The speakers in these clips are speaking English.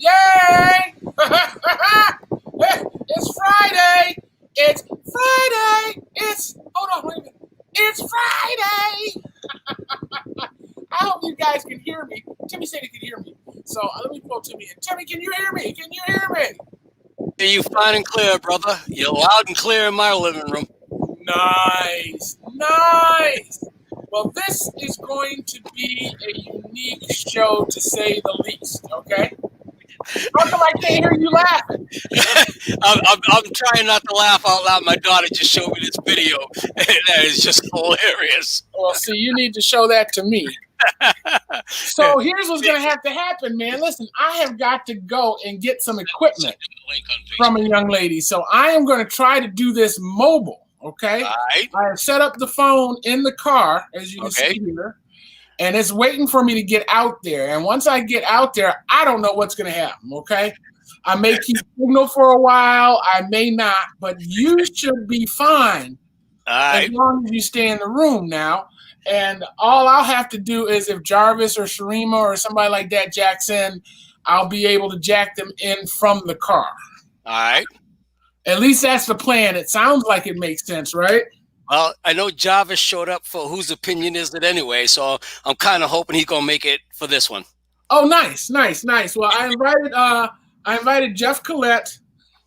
Yay! It's Friday. It's Friday. Hold on, wait a minute. It's Friday. I hope you guys can hear me. Timmy said he could hear me. So let me pull Timmy in. Timmy, can you hear me? Can you hear me? Hear you fine and clear, brother. You're loud and clear in my living room. Nice. Nice. Well, this is going to be a unique show, to say the least, okay? How come I can't hear you laughing? I'm trying not to laugh out loud. My daughter just showed me this video. That is just hilarious. Well, see, you need to show that to me. So here's what's going to have to happen, man. Listen, I have got to go and get some equipment from a young lady. So I am going to try to do this mobile, okay? Right. I have set up the phone in the car, as you can see here. And it's waiting for me to get out there. And once I get out there, I don't know what's going to happen, okay? I may keep signal for a while. I may not. But you should be fine as long as you stay in the room now. And all I'll have to do is if Jarvis or Sharima or somebody like that jacks in, I'll be able to jack them in from the car. All right. At least that's the plan. It sounds like it makes sense, right? Well, I know Jarvis showed up for Whose Opinion Is It Anyway, so I'm kind of hoping he's going to make it for this one. Oh, nice, nice, nice. Well, I invited Jeff Collette,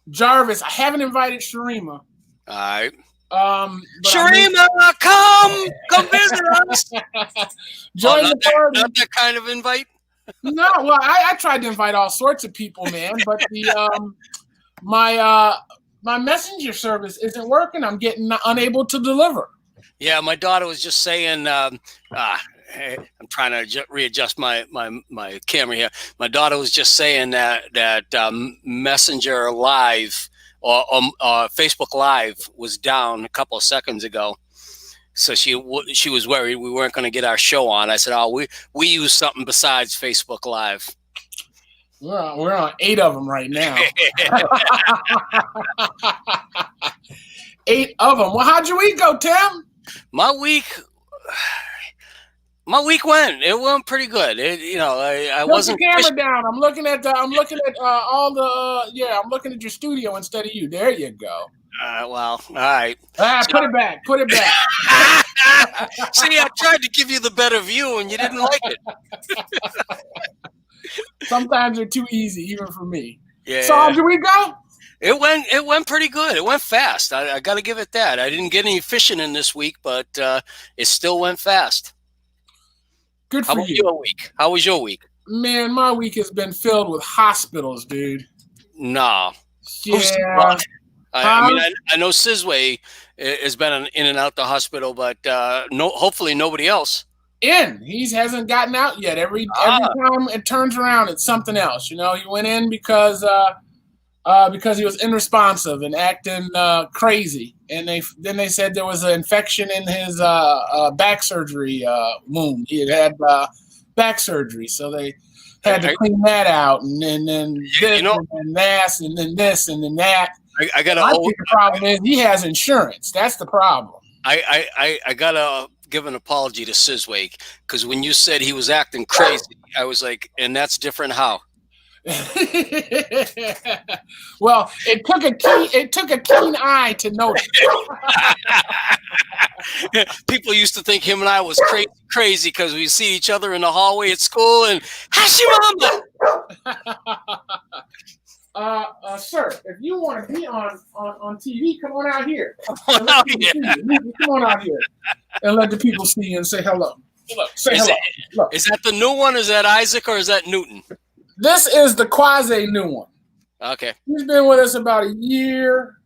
Jarvis. I haven't invited Sharima. All right. Sharima, come visit us. Join the party. Not that kind of invite? No, well, I tried to invite all sorts of people, man, but the my messenger service isn't working. I'm getting unable to deliver. Yeah, my daughter was just saying, I'm trying to readjust my camera here. My daughter was just saying that Messenger Live or Facebook Live was down a couple of seconds ago. So she was worried we weren't going to get our show on. I said, we use something besides Facebook Live. We're on 8 of them right now. 8 of them. Well, how'd your week go, Tim? My week went pretty good. I wasn't. Put the camera down. I'm looking at all the. I'm looking at your studio instead of you. There you go. Well, all right. Put it back. Put it back. See, I tried to give you the better view, and you didn't like it. Sometimes they're too easy, even for me. Yeah. So how'd your week go? It went pretty good. It went fast. I got to give it that. I didn't get any fishing in this week, but it still went fast. Good for you. Your week? How was your week? Man, my week has been filled with hospitals, dude. No. Yeah. I know Sizway has been in and out the hospital, but hopefully nobody else. He hasn't gotten out yet. Every time it turns around, it's something else. He went in because he was unresponsive and acting crazy, and they said there was an infection in his back surgery wound. He had back surgery, so they had to clean that out, and then this, and then that, and then this, and then that. I think the problem is he has insurance. That's the problem. I gotta give an apology to Sizway, because when you said he was acting crazy, I was like, and that's different how? Well, it took a keen eye to notice. People used to think him and I was crazy because we see each other in the hallway at school and Hashimama. Sir, if you want to be on TV, come on out here. Come on out here and let the people see you and say hello. Say hello. Is that the new one? Is that Isaac or is that Newton? This is the quasi new one. Okay. He's been with us about a year.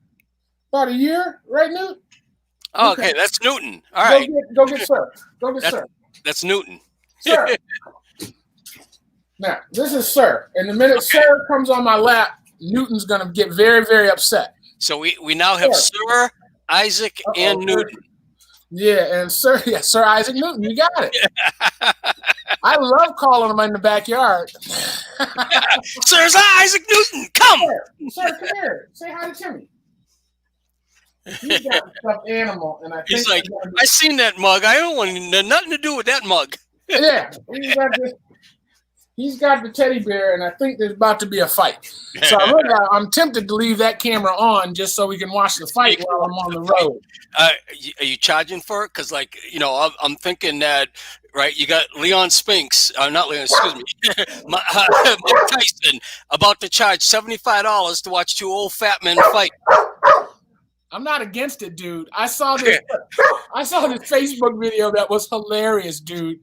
About a year, right, Newt? Oh, okay, that's Newton. All right. Go get Sir. Go get Sir. That's Newton. Sir. Now, this is Sir. And the minute Sir comes on my lap, Newton's going to get very, very upset. So we now have Sir, Isaac, and Newton. Yeah, and Sir Isaac Newton. You got it. I love calling him in the backyard. Sir Isaac Newton, come. Sir, come here. Say hi to Timmy. He's got a stuffed animal, and he's like, I seen that mug. I don't want nothing to do with that mug. Yeah, He's got the teddy bear, and I think there's about to be a fight. So I'm tempted to leave that camera on just so we can watch the fight while I'm on the road. Are you charging for it? Because, like, you know, I'm thinking that, right, you got Leon Spinks, not Leon, excuse me, Mike Tyson, about to charge $75 to watch two old fat men fight. I'm not against it, dude. I saw this Facebook video that was hilarious, dude.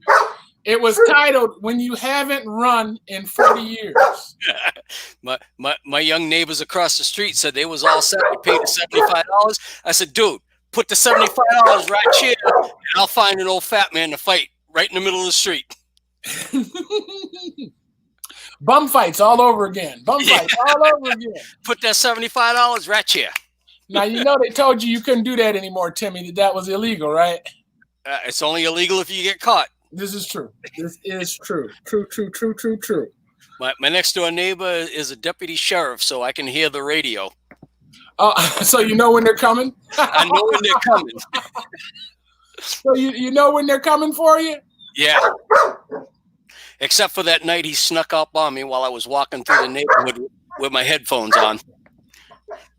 It was titled "When You Haven't Run in 40 Years." my young neighbors across the street said they was all set to pay the $75. I said, dude, put the $75 right here, and I'll find an old fat man to fight right in the middle of the street. Bum fights all over again. Bum fights all over again. Put that $75 right here. Now, you know they told you couldn't do that anymore, Timmy, that was illegal, right? It's only illegal if you get caught. This is true. This is true. True. My next door neighbor is a deputy sheriff, so I can hear the radio. So you know when they're coming? I know when they're coming. So you know when they're coming for you? Yeah. Except for that night he snuck up on me while I was walking through the neighborhood with my headphones on.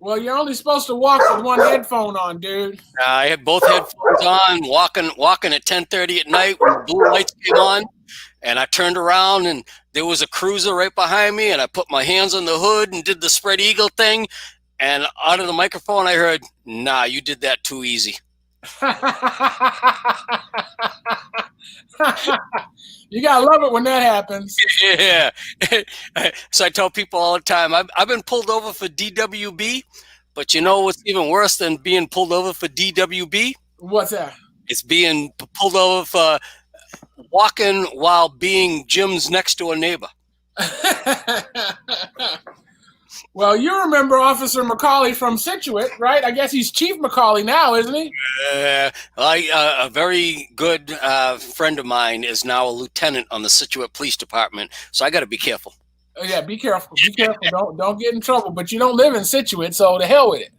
Well, you're only supposed to walk with one headphone on, dude. I had both headphones on, walking at 10:30 at night when the blue lights came on, and I turned around and there was a cruiser right behind me, and I put my hands on the hood and did the spread eagle thing, and out of the microphone I heard, "Nah, you did that too easy." You gotta love it when that happens. Yeah. So I tell people all the time, I've been pulled over for DWB, but you know what's even worse than being pulled over for DWB? What's that? It's being pulled over for walking while being Jim's next door neighbor. Well, you remember Officer McCauley from Scituate, right? I guess he's Chief McCauley now, isn't he? A very good friend of mine is now a lieutenant on the Scituate Police Department, so I got to be careful. Oh, yeah, be careful. Be careful. Don't get in trouble. But you don't live in Scituate, so to hell with it.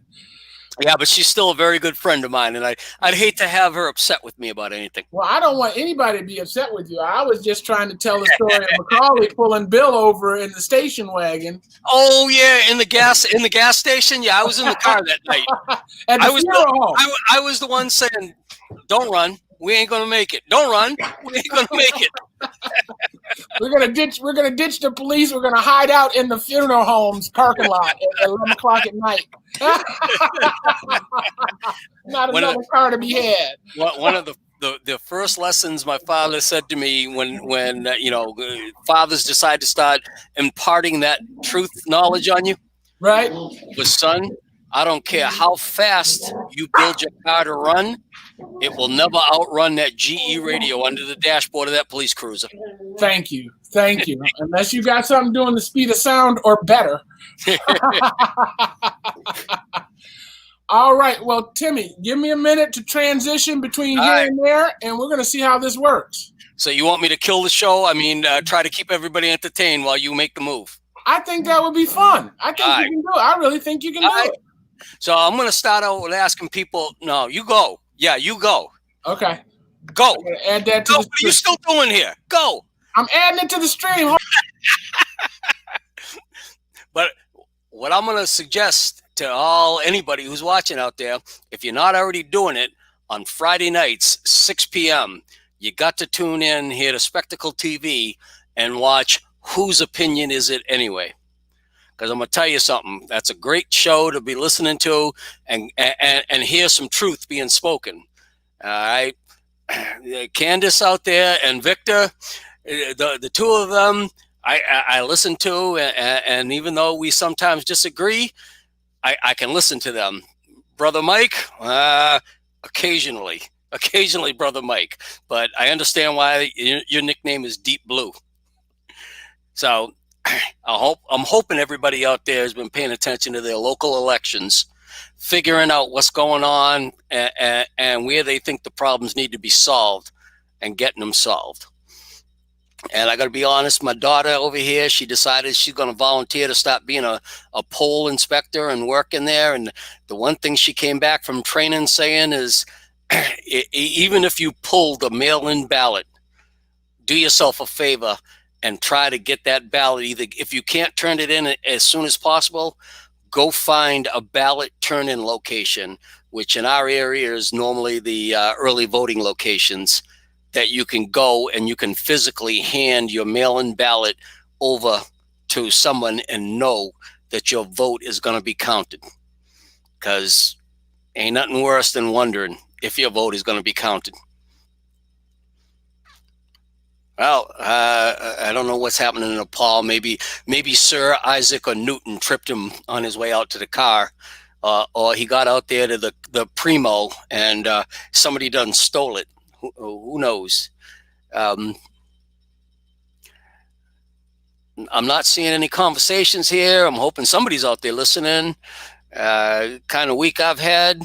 Yeah, but she's still a very good friend of mine, and I'd hate to have her upset with me about anything. Well, I don't want anybody to be upset with you. I was just trying to tell the story of McCauley pulling Bill over in the station wagon. Oh yeah, in the gas station. Yeah, I was in the car that night. I was the one saying, "Don't run. We ain't gonna make it. Don't run. We ain't gonna make it." We're gonna ditch the police. We're gonna hide out in the funeral home's parking lot at 11 o'clock at night. Not another car to be had. One of the first lessons my father said to me when fathers decide to start imparting that truth knowledge on you, right? Was, son, I don't care how fast you build your car to run, it will never outrun that GE radio under the dashboard of that police cruiser. Thank you. Unless you got something doing the speed of sound or better. All right. Well, Timmy, give me a minute to transition between here and there, and we're going to see how this works. So you want me to kill the show? I mean, try to keep everybody entertained while you make the move. I think that would be fun. I think you can do it. I really think you can do it. So I'm going to start out with asking people, no, you go. Yeah, you go. Okay. Go. Add that to what are you still doing here? Go. I'm adding it to the stream. But what I'm going to suggest to anybody who's watching out there, if you're not already doing it, on Friday nights, 6 p.m., you got to tune in here to Spectacletv and watch Whose Opinion Is It Anyway? Because I'm going to tell you something. That's a great show to be listening to and hear some truth being spoken. All right. Candace out there and Victor, the two of them, I listen to, and even though we sometimes disagree, I can listen to them. Brother Mike, occasionally, Brother Mike. But I understand why your nickname is Deep Blue. So I'm hoping everybody out there has been paying attention to their local elections, figuring out what's going on and where they think the problems need to be solved and getting them solved. And I got to be honest, my daughter over here, she decided she's going to volunteer to stop being a poll inspector and work in there. And the one thing she came back from training saying is, even if you pull the mail-in ballot, do yourself a favor and try to get that ballot. Either if you can't turn it in as soon as possible, go find a ballot turn-in location, which in our area is normally the early voting locations, that you can go and you can physically hand your mail-in ballot over to someone and know that your vote is going to be counted. Because ain't nothing worse than wondering if your vote is going to be counted. Well, I don't know what's happening in Nepal. Maybe Sir Isaac or Newton tripped him on his way out to the car, or he got out there to the Primo and somebody done stole it. Who knows? I'm not seeing any conversations here. I'm hoping somebody's out there listening. Kind of week I've had.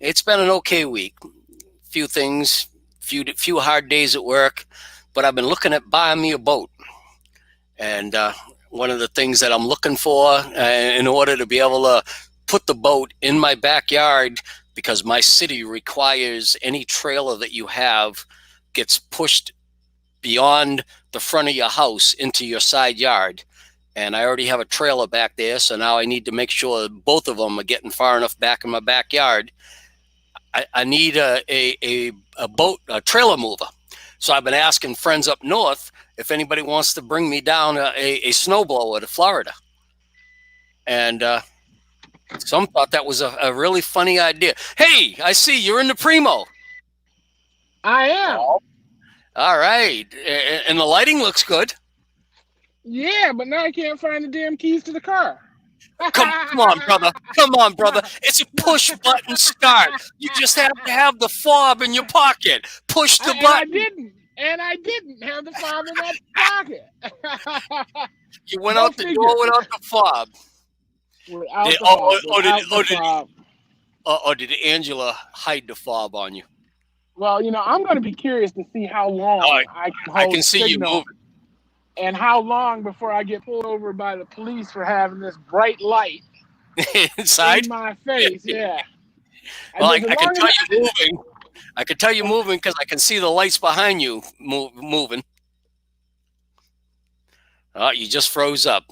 It's been an okay week. Few things. Few hard days at work, but I've been looking at buying me a boat. And one of the things that I'm looking for in order to be able to put the boat in my backyard, because my city requires any trailer that you have gets pushed beyond the front of your house into your side yard. And I already have a trailer back there, so now I need to make sure both of them are getting far enough back in my backyard. I need a boat, a trailer mover. So I've been asking friends up north if anybody wants to bring me down a snowblower to Florida. And some thought that was a really funny idea. Hey, I see you're in the Primo. I am. Oh, all right. And the lighting looks good. Yeah, but now I can't find the damn keys to the car. Come on, brother. Come on, brother. It's a push button start. You just have to have the fob in your pocket. Push the button. I didn't have the fob in my pocket. You went out the door without the fob. Did Angela hide the fob on you? Well, I'm going to be curious to see how long I can hold I can see signal. You moving. And how long before I get pulled over by the police for having this bright light inside in my face? Yeah. Well, I can tell you moving. I can tell you moving because I can see the lights behind you moving. Oh, you just froze up.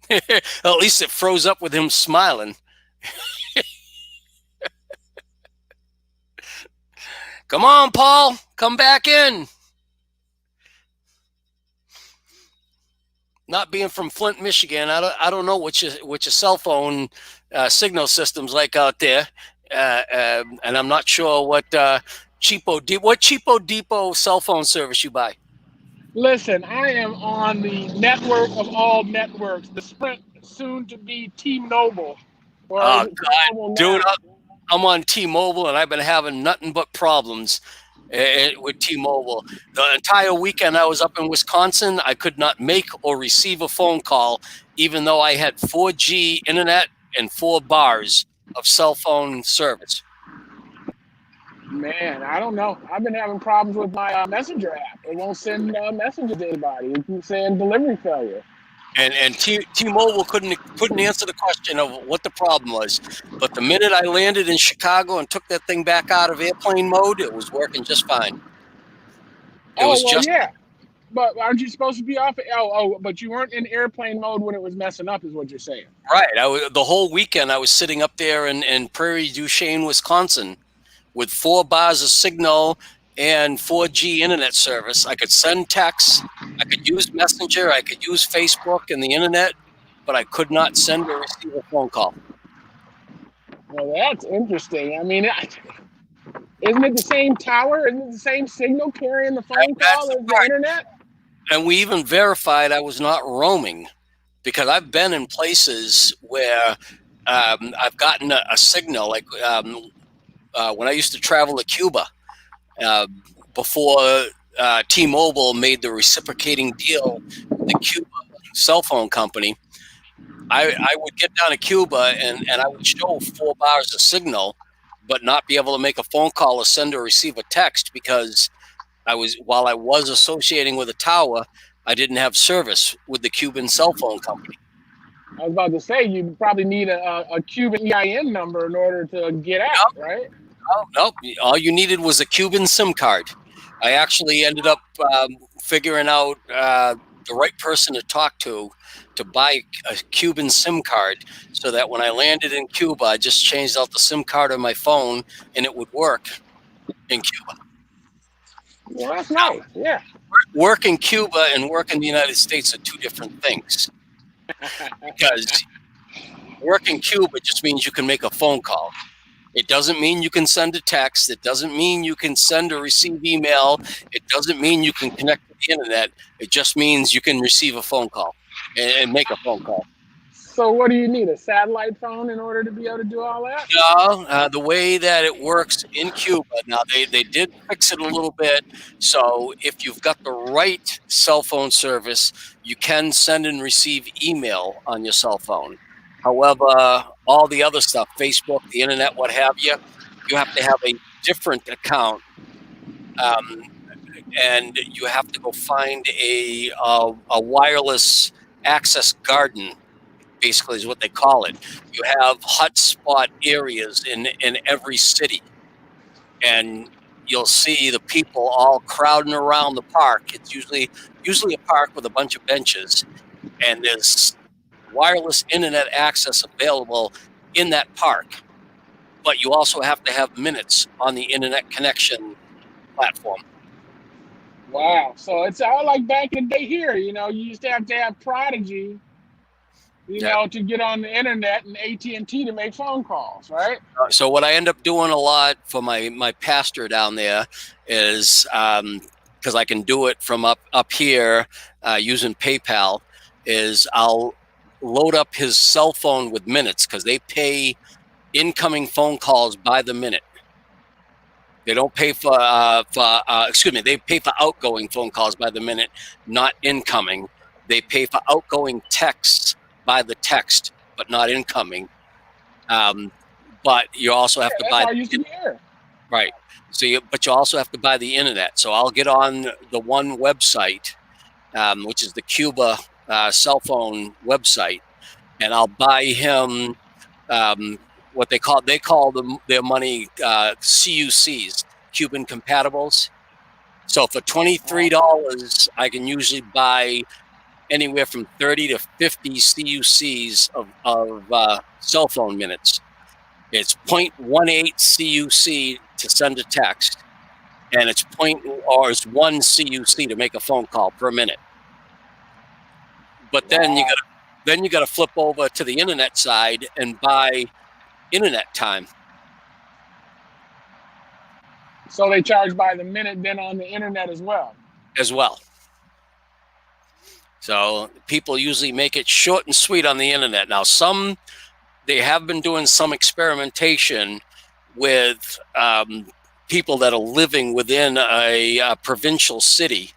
At least it froze up with him smiling. Come on, Paul. Come back in. Not being from Flint, Michigan, I don't know what your cell phone signal system's like out there, and I'm not sure what Cheapo Depot cell phone service you buy. Listen, I am on the network of all networks, the Sprint, soon to be T-Mobile. Oh God, dude, I'm on T-Mobile, and I've been having nothing but problems with T-Mobile. The entire weekend I was up in Wisconsin, I could not make or receive a phone call, even though I had 4G internet and 4 bars of cell phone service. Man, I don't know. I've been having problems with my Messenger app. It won't send messages to anybody. It keeps saying delivery failure. And T-Mobile couldn't answer the question of what the problem was. But the minute I landed in Chicago and took that thing back out of airplane mode, it was working just fine. Yeah. But aren't you supposed to be off? But you weren't in airplane mode when it was messing up, is what you're saying. Right. The whole weekend I was sitting up there in Prairie du Chien, Wisconsin, with 4 bars of signal and 4G internet service. I could send texts, I could use Messenger, I could use Facebook and the internet, but I could not send or receive a phone call. Well, that's interesting. I mean, isn't it the same tower? Isn't it the same signal carrying the phone call as the internet? And we even verified I was not roaming, because I've been in places where I've gotten a signal, like when I used to travel to Cuba, before T-Mobile made the reciprocating deal with the Cuba cell phone company. I would get down to Cuba and I would show 4 bars of signal, but not be able to make a phone call or send or receive a text, because while I was associating with a tower, I didn't have service with the Cuban cell phone company. I was about to say, you probably need a Cuban EIN number in order to get out, right? Nope. All you needed was a Cuban SIM card. I actually ended up figuring out the right person to talk to buy a Cuban SIM card, so that when I landed in Cuba, I just changed out the SIM card on my phone and it would work in Cuba. Well, that's nice. Yeah. Work in Cuba and work in the United States are two different things. Because work in Cuba just means you can make a phone call. It doesn't mean you can send a text. It doesn't mean you can send or receive email. It doesn't mean you can connect to the internet. It just means you can receive a phone call and make a phone call. So what do you need, a satellite phone in order to be able to do all that? No, the way that it works in Cuba, now they did fix it a little bit. So if you've got the right cell phone service, you can send and receive email on your cell phone. However, all the other stuff, Facebook, the internet, what have you, you have to have a different account. And you have to go find a wireless access garden, basically is what they call it. You have hotspot areas in every city, and you'll see the people all crowding around the park. It's usually a park with a bunch of benches, and there's wireless internet access available in that park. But you also have to have minutes on the internet connection platform. Wow. So it's all like back in the day here, you used to have Prodigy, to get on the internet, and AT&T to make phone calls, right? So what I end up doing a lot for my pastor down there is, because I can do it from up here using PayPal, is I'll load up his cell phone with minutes, because they pay incoming phone calls by the minute. They don't pay for they pay for outgoing phone calls by the minute, not incoming. They pay for outgoing texts by the text, but not incoming. But you also have to buy. Right. But you also have to buy the internet. So I'll get on the one website, which is the Cuba cell phone website, and I'll buy him what they call their money CUCs, Cuban compatibles. So for $23, I can usually buy anywhere from 30 to 50 CUCs of cell phone minutes. It's 0.18 CUC to send a text, and it's 1 CUC to make a phone call per minute. But then you got to flip over to the internet side and buy internet time. So they charge by the minute then on the internet as well. So people usually make it short and sweet on the internet. Now, they have been doing some experimentation with people that are living within a provincial city,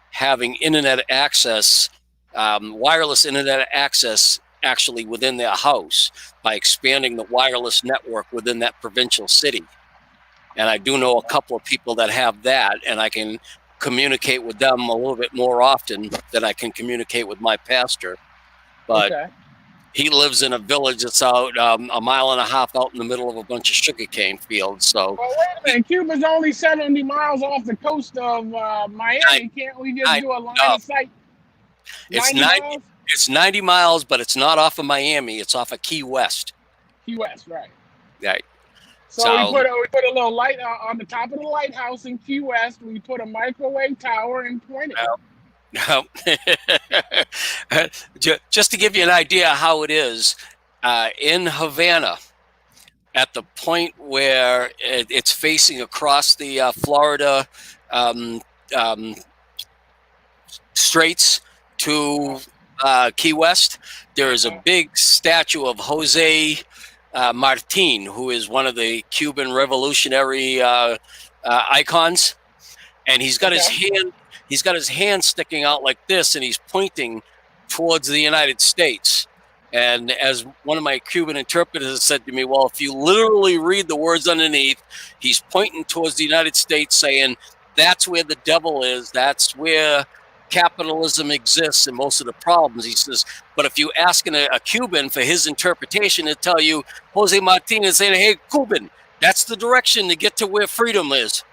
having internet access, wireless internet access actually within their house, by expanding the wireless network within that provincial city. And I do know a couple of people that have that, and I can communicate with them a little bit more often than I can communicate with my pastor. But he lives in a village that's out a mile and a half out in the middle of a bunch of sugarcane fields. So, well, wait a minute. Cuba's only 70 miles off the coast of Miami. Can't we just do a line of sight? It's 90 miles, but it's not off of Miami. It's off of Key West. Key West, right. Right. So we put a little light on the top of the lighthouse in Key West. We put a microwave tower and point it. No. Just to give you an idea how it is, in Havana, at the point where it's facing across the Florida Straits to Key West, there is a big statue of Jose Martin, who is one of the Cuban revolutionary icons, and he's got his hand sticking out like this, and he's pointing towards the United States. And as one of my Cuban interpreters said to me, well, if you literally read the words underneath, he's pointing towards the United States, saying that's where the devil is, that's where capitalism exists and most of the problems. He says, but if you ask a Cuban for his interpretation, he'll tell you Jose Martin is saying, hey, Cuban, that's the direction to get to where freedom is.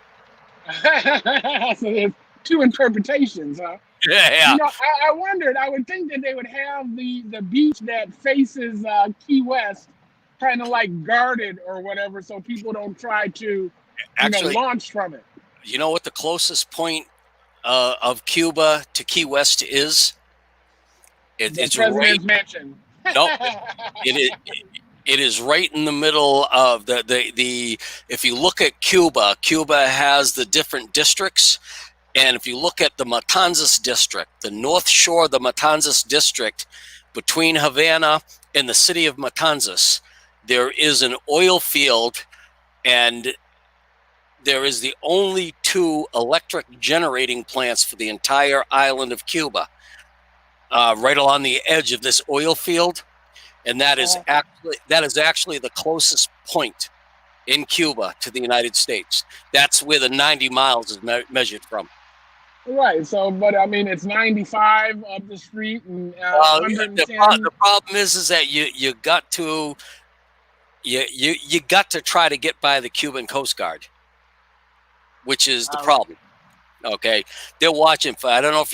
So two interpretations, huh? Yeah. I wondered. I would think that they would have the beach that faces Key West, kind of like guarded or whatever, so people don't try to, Actually, launch from it. you know what the closest point of Cuba to Key West is? The It's right. president's mansion. No, it is. It is right in the middle of the. If you look at Cuba, Cuba has the different districts, and if you look at the Matanzas district, the north shore of the Matanzas district, between Havana and the city of Matanzas, there is an oil field, and there is the only two electric generating plants for the entire island of Cuba, right along the edge of this oil field. And that is actually the closest point in Cuba to the United States. That's where the 90 miles is measured from. Right. So, but I mean, it's 95 up the street and the problem is that you got to try to get by the Cuban Coast Guard, which is the problem. Okay, they're watching for. I don't know if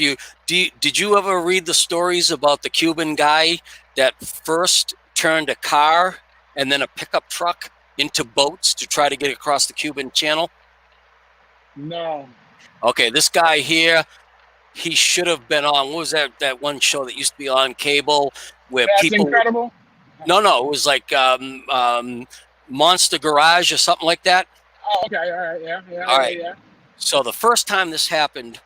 did you ever read the stories about the Cuban guy that first turned a car and then a pickup truck into boats to try to get across the Cuban Channel? No. Okay, this guy here, he should have been on. What was that one show that used to be on cable where That's people? Incredible. No, it was like Monster Garage or something like that. Oh, okay, all right, yeah. All right. Yeah. So the first time this happened,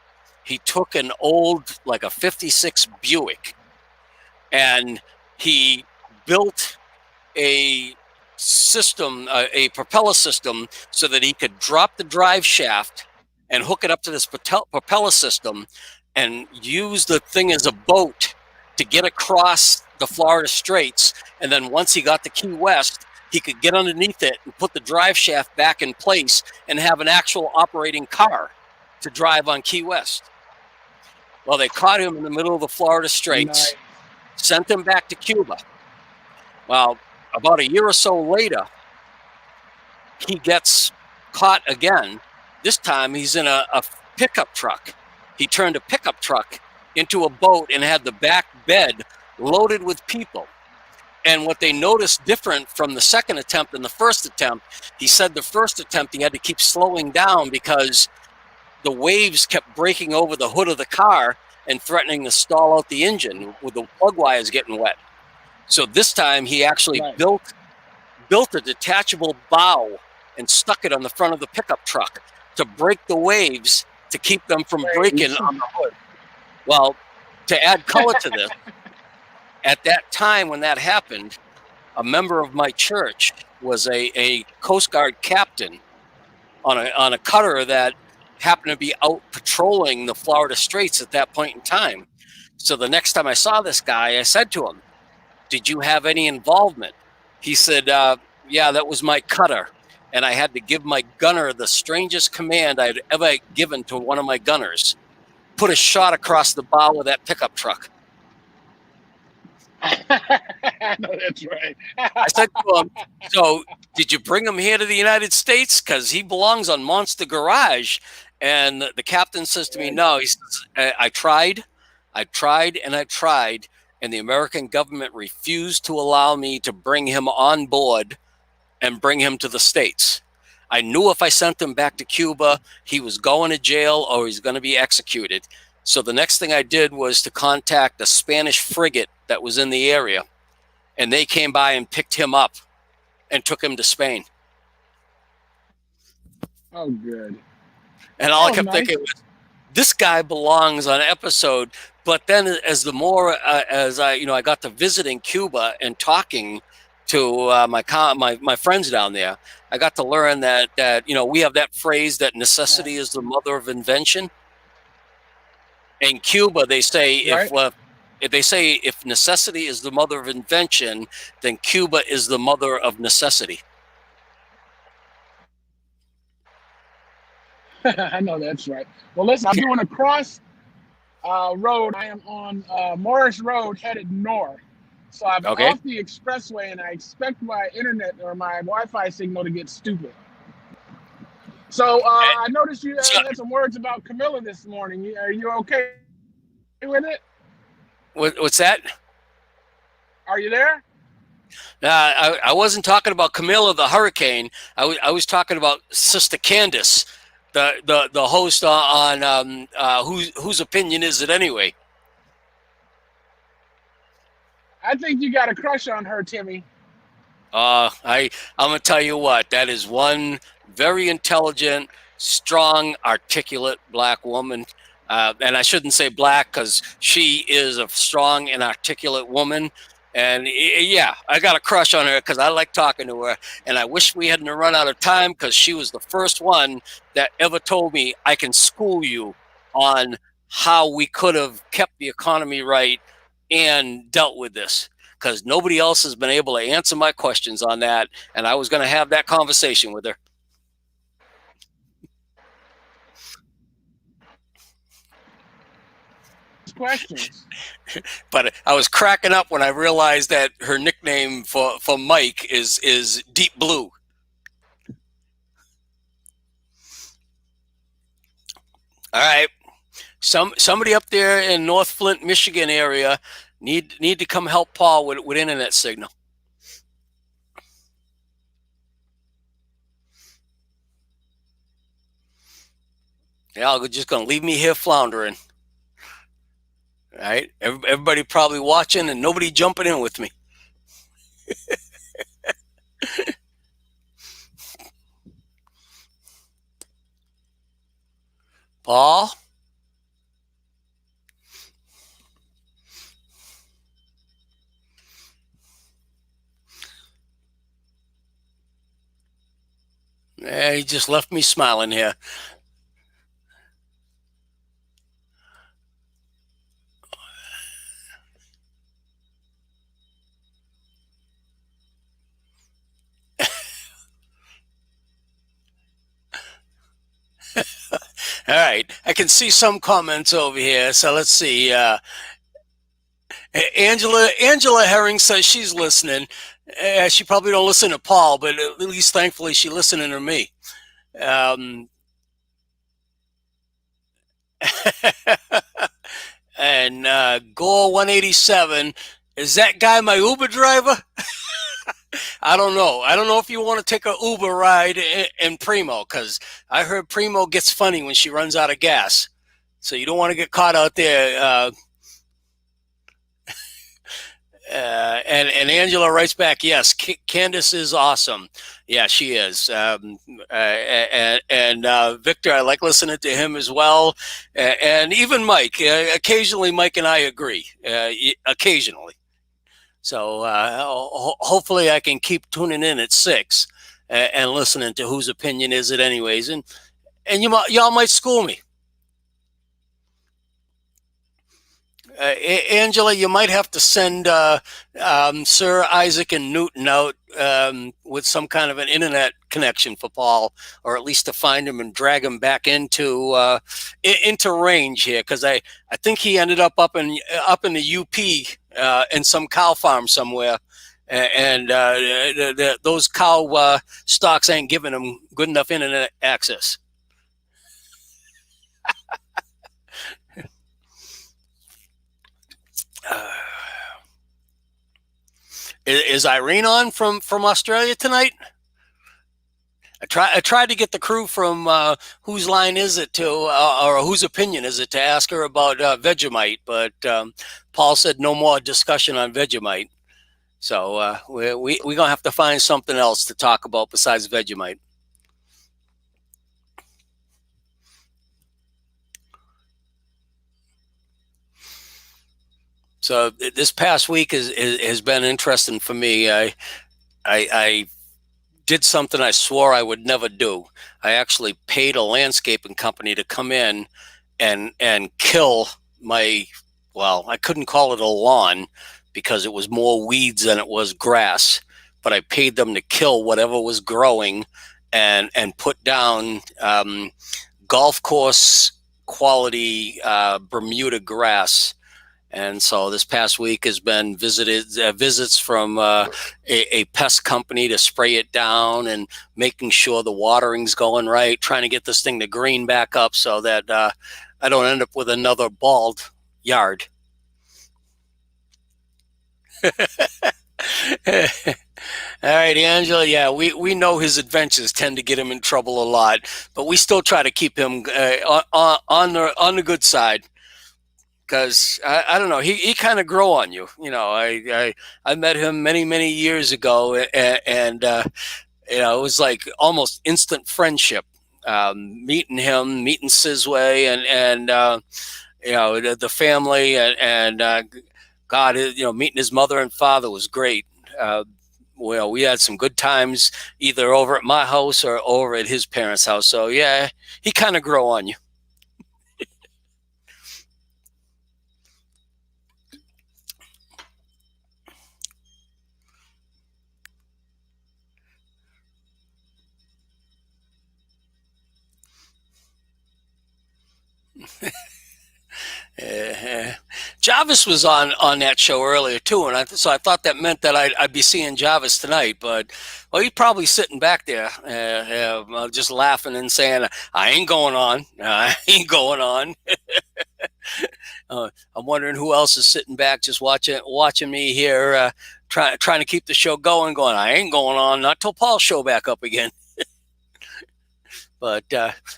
he took an old, like a 56 Buick, and he built a system, a propeller system, so that he could drop the drive shaft and hook it up to this propeller system and use the thing as a boat to get across the Florida Straits. And then once he got to Key West, he could get underneath it and put the drive shaft back in place and have an actual operating car to drive on Key West. Well, they caught him in the middle of the Florida Straits, sent him back to Cuba. Well, about a year or so later, he gets caught again. This time he's in a pickup truck. He turned a pickup truck into a boat and had the back bed loaded with people. And what they noticed different from the second attempt and the first attempt, he said the first attempt he had to keep slowing down because the waves kept breaking over the hood of the car and threatening to stall out the engine with the plug wires getting wet. So this time he actually built a detachable bow and stuck it on the front of the pickup truck to break the waves to keep them from breaking on the hood. Well, to add color to this, at that time when that happened, a member of my church was a Coast Guard captain on a cutter that happened to be out patrolling the Florida Straits at that point in time. So the next time I saw this guy, I said to him, "Did you have any involvement?" He said, "Yeah, that was my cutter." And I had to give my gunner the strangest command I'd ever given to one of my gunners: put a shot across the bow of that pickup truck. No, that's right. I said to him, "So did you bring him here to the United States? Because he belongs on Monster Garage." And the captain says to me, "No." He says, I tried, and the American government refused to allow me to bring him on board and bring him to the States. I knew if I sent him back to Cuba, he was going to jail or he's going to be executed. So the next thing I did was to contact a Spanish frigate that was in the area, and they came by and picked him up and took him to Spain. Oh, good. And all I kept thinking was, this guy belongs on an episode. But then as I got to visiting Cuba and talking to my friends down there, I got to learn that we have that phrase that necessity is the mother of invention. In Cuba, they say if necessity is the mother of invention, then Cuba is the mother of necessity. I know that's right. Well, listen, I'm doing a cross road. I am on Morris Road headed north. So I'm off the expressway, and I expect my internet or my Wi-Fi signal to get stupid. So I noticed you had some words about Camilla this morning. Are you okay with it? What's that? Are you there? I wasn't talking about Camilla the Hurricane. I was talking about Sister Candace, the host on whose opinion is it anyway? I think you got a crush on her, Timmy. I'm gonna tell you what. That is one very intelligent, strong, articulate black woman. And I shouldn't say black because she is a strong and articulate woman. And yeah, I got a crush on her because I like talking to her. And I wish we hadn't run out of time because she was the first one that ever told me I can school you on how we could have kept the economy right and dealt with this, because nobody else has been able to answer my questions on that. And I was going to have that conversation with her. Questions. But I was cracking up when I realized that her nickname for Mike is Deep Blue. All right. Somebody up there in North Flint, Michigan area need to come help Paul with internet signal. Yeah, I'm just going to leave me here floundering. All right. Everybody probably watching and nobody jumping in with me. Paul? He just left me smiling here. All right, I can see some comments over here. So let's see. Angela Herring says she's listening. She probably don't listen to Paul, but at least thankfully she's listening to me. And Gore 187, is that guy my Uber driver? I don't know. I don't know if you want to take an Uber ride in Primo, because I heard Primo gets funny when she runs out of gas. So you don't want to get caught out there. And Angela writes back, yes, Candace is awesome. Yeah, she is. And Victor, I like listening to him as well. And even Mike. Occasionally, Mike and I agree. Occasionally. So hopefully I can keep tuning in at 6 and listening to whose opinion is it anyways. And y'all might school me. Angela, you might have to send Sir Isaac and Newton out with some kind of an internet connection for Paul, or at least to find him and drag him back into range here, because I think he ended up in the UP in some cow farm somewhere, and those cow stocks ain't giving him good enough internet access. Is Irene on from Australia tonight? I tried to get the crew from whose line is it to, or whose opinion is it to ask her about Vegemite, but Paul said no more discussion on Vegemite. So we're gonna have to find something else to talk about besides Vegemite. So this past week has been interesting for me. I did something I swore I would never do. I actually paid a landscaping company to come in and kill my, well, I couldn't call it a lawn because it was more weeds than it was grass, but I paid them to kill whatever was growing and put down golf course quality Bermuda grass. And so this past week has been visits from a pest company to spray it down and making sure the watering's going right, trying to get this thing to green back up so that I don't end up with another bald yard. All right, Angela. Yeah, we know his adventures tend to get him in trouble a lot, but we still try to keep him on the good side, because I don't know, he kind of grow on you. You know, I met him many years ago, and it was like almost instant friendship. Meeting him, meeting Sizway, and the family, and God, meeting his mother and father was great. Well, we had some good times either over at my house or over at his parents' house. So yeah, he kind of grow on you. Jarvis was on that show earlier too, and so I thought that meant that I'd be seeing Jarvis tonight. But well, he's probably sitting back there, just laughing and saying, "I ain't going on. I ain't going on." I'm wondering who else is sitting back, just watching me here, trying to keep the show going. Going, I ain't going on. Not till Paul's show back up again. But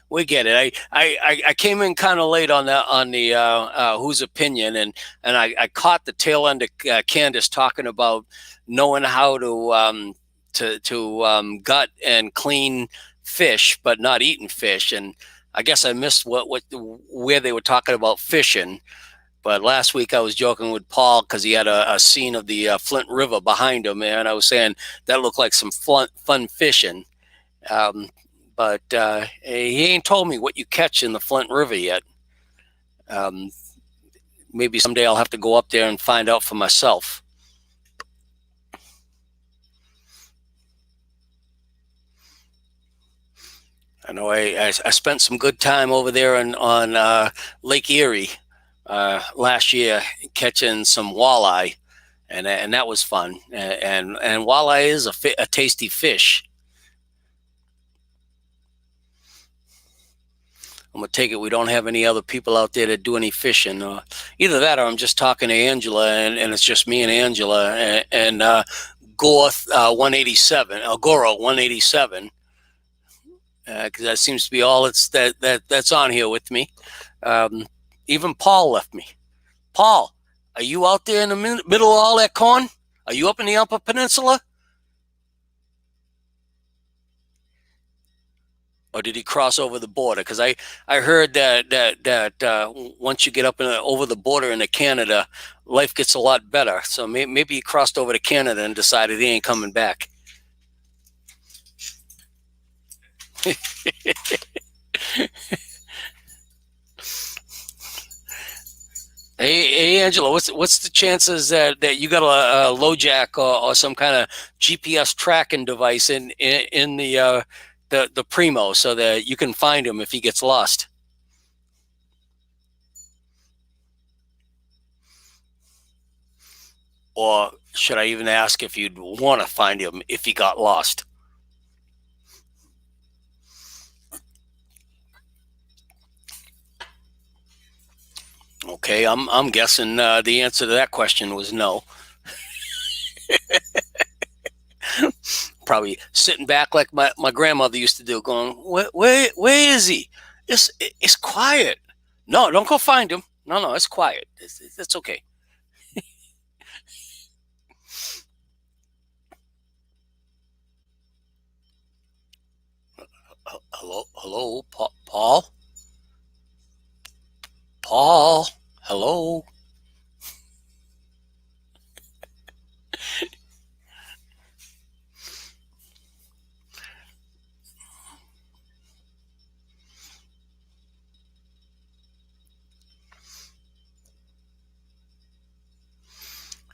we get it. I came in kind of late on the whose opinion, and I caught the tail end of Candace talking about knowing how to gut and clean fish, but not eating fish. And I guess I missed where they were talking about fishing. But last week I was joking with Paul because he had a scene of the Flint River behind him, and I was saying that looked like some fun fishing. But he ain't told me what you catch in the Flint River yet. Maybe someday I'll have to go up there and find out for myself. I know I spent some good time over there on Lake Erie last year catching some walleye, and that was fun. And walleye is a tasty fish. I'm gonna take it we don't have any other people out there that do any fishing. Either that, or I'm just talking to Angela, and it's just me and Angela and Gorth 187, Agora 187, because that seems to be all that's on here with me. Even Paul left me. Paul, are you out there in the middle of all that corn? Are you up in the Upper Peninsula? Or did he cross over the border? Because I heard that once you get up over the border into Canada, life gets a lot better. So maybe he crossed over to Canada and decided he ain't coming back. Hey, Angela, what's the chances that you got a LoJack or some kind of GPS tracking device in the Primo so that you can find him if he gets lost? Or should I even ask if you'd want to find him if he got lost? Okay, I'm guessing the answer to that question was no. Probably sitting back like my grandmother used to do, going, where is he? It's quiet. No, don't go find him. No, it's quiet. It's okay. Hello, Paul? Paul, hello?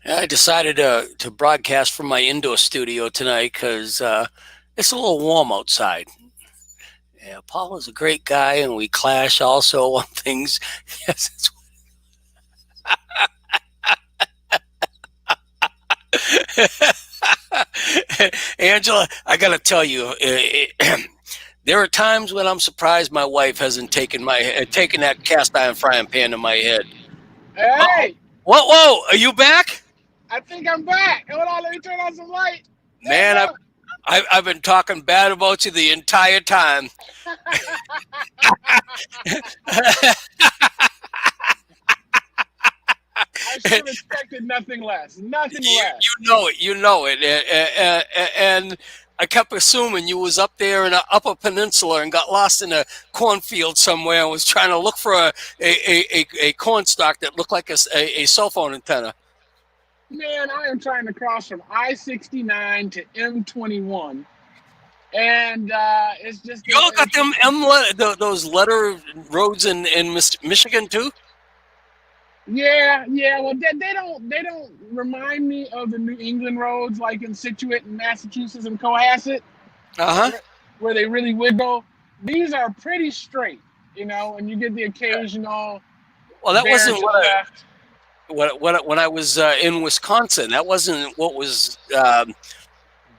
I decided to broadcast from my indoor studio tonight because it's a little warm outside. Yeah, Paul is a great guy, and we clash also on things. Yes, Angela, I got to tell you, there are times when I'm surprised my wife hasn't taken that cast iron frying pan to my head. Uh-oh. Hey, Whoa! Are you back, I think I'm back. Hold on, let me turn on some light. There you man? go. I've been talking bad about you the entire time. I should have expected nothing less. Nothing You less. know it. You know it. And I kept assuming you was up there in the Upper Peninsula and got lost in a cornfield somewhere and was trying to look for a corn stalk that looked like a cell phone antenna. Man, I am trying to cross from I-69 to M21, and it's just You all got them those letter roads in Michigan too? yeah, yeah. Well, they don't remind me of the New England roads like in Situate and Massachusetts and Cohasset, Uh huh. where they really wiggle. These are pretty straight, and you get the occasional Well, that bear wasn't to the left. when I was in Wisconsin. That wasn't what was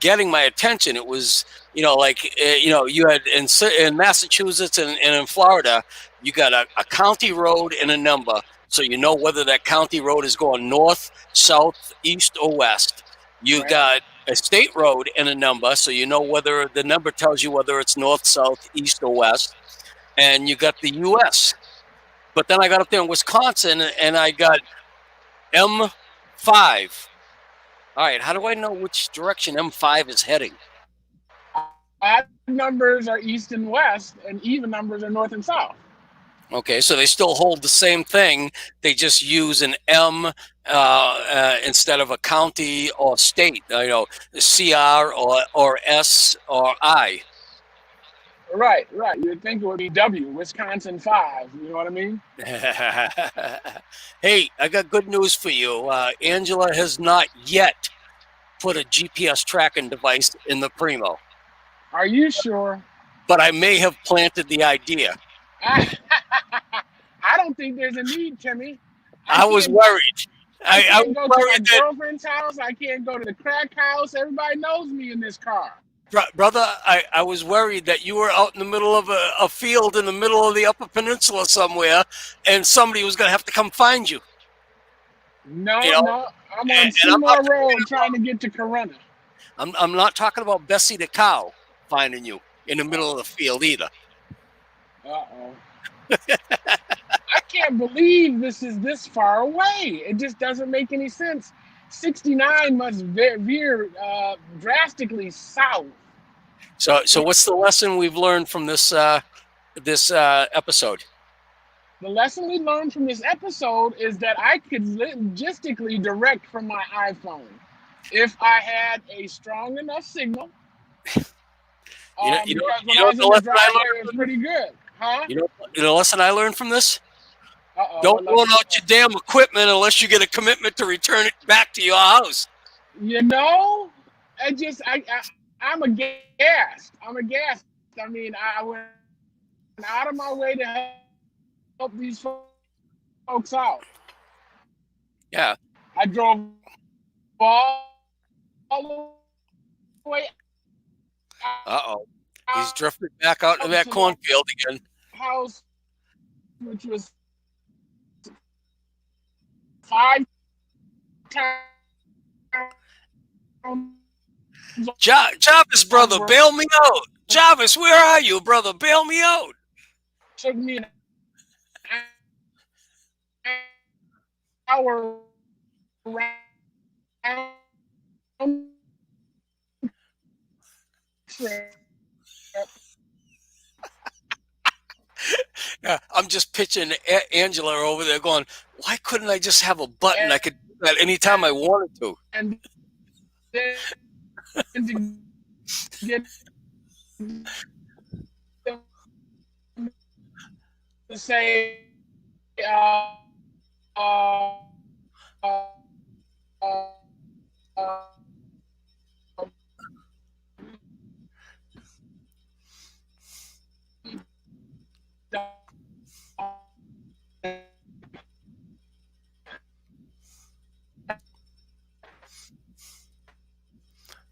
getting my attention. It was, you had in Massachusetts and in Florida, you got a county road and a number, so you know whether that county road is going north, south, east, or west. You Right, got a state road and a number, so you know whether the number tells you whether it's north, south, east, or west. And you got the U.S. But then I got up there in Wisconsin and I got M5. All right, how do I know which direction M5 is heading? odd numbers are east and west, and even numbers are north and south. Okay, so they still hold the same thing. They just use an M instead of a county or state. CR or S or I. Right, right. You'd think it would be W, Wisconsin 5. You know what I mean? Hey, I got good news for you. Angela has not yet put a GPS tracking device in the Primo, Are you sure? but I may have planted the idea. I don't think there's a need, Timmy. I I was can't. worried. I I can't was go to my worried that, girlfriend's house. I can't go to the crack house. Everybody knows me in this car. brother, I was worried that you were out in the middle of a field in the middle of the Upper Peninsula somewhere, and somebody was going to have to come find you. No, You know, no. I'm on and I'm not Seymour Road trying to get to Corona. I'm not talking about Bessie the cow finding you in the middle of the Uh field either. oh. I can't believe this is this far away. It just doesn't make any sense. 69 must veer drastically south. So what's the lesson we've learned from this episode? The lesson we learned from this episode is that I could logistically direct from my iPhone if I had a strong enough signal. Because when I was in the driveway, it was pretty good. Huh? You know the lesson I learned from this? Uh-oh. Don't loan out your damn equipment unless you get a commitment to return it back to your house. I'm aghast. I'm aghast. I mean, I went out of my way to help these folks out. Yeah. I drove all the way Uh-oh. He's drifted back out into that cornfield again. House, which was 5 times. Jarvis, brother, bail me out. Jarvis, where are you, brother? Bail me out. Took me an hour round trip. Yeah, I'm just pitching Angela over there going, why couldn't I just have a button I could do that anytime I wanted to? And then to get to say, uh, uh, uh, uh,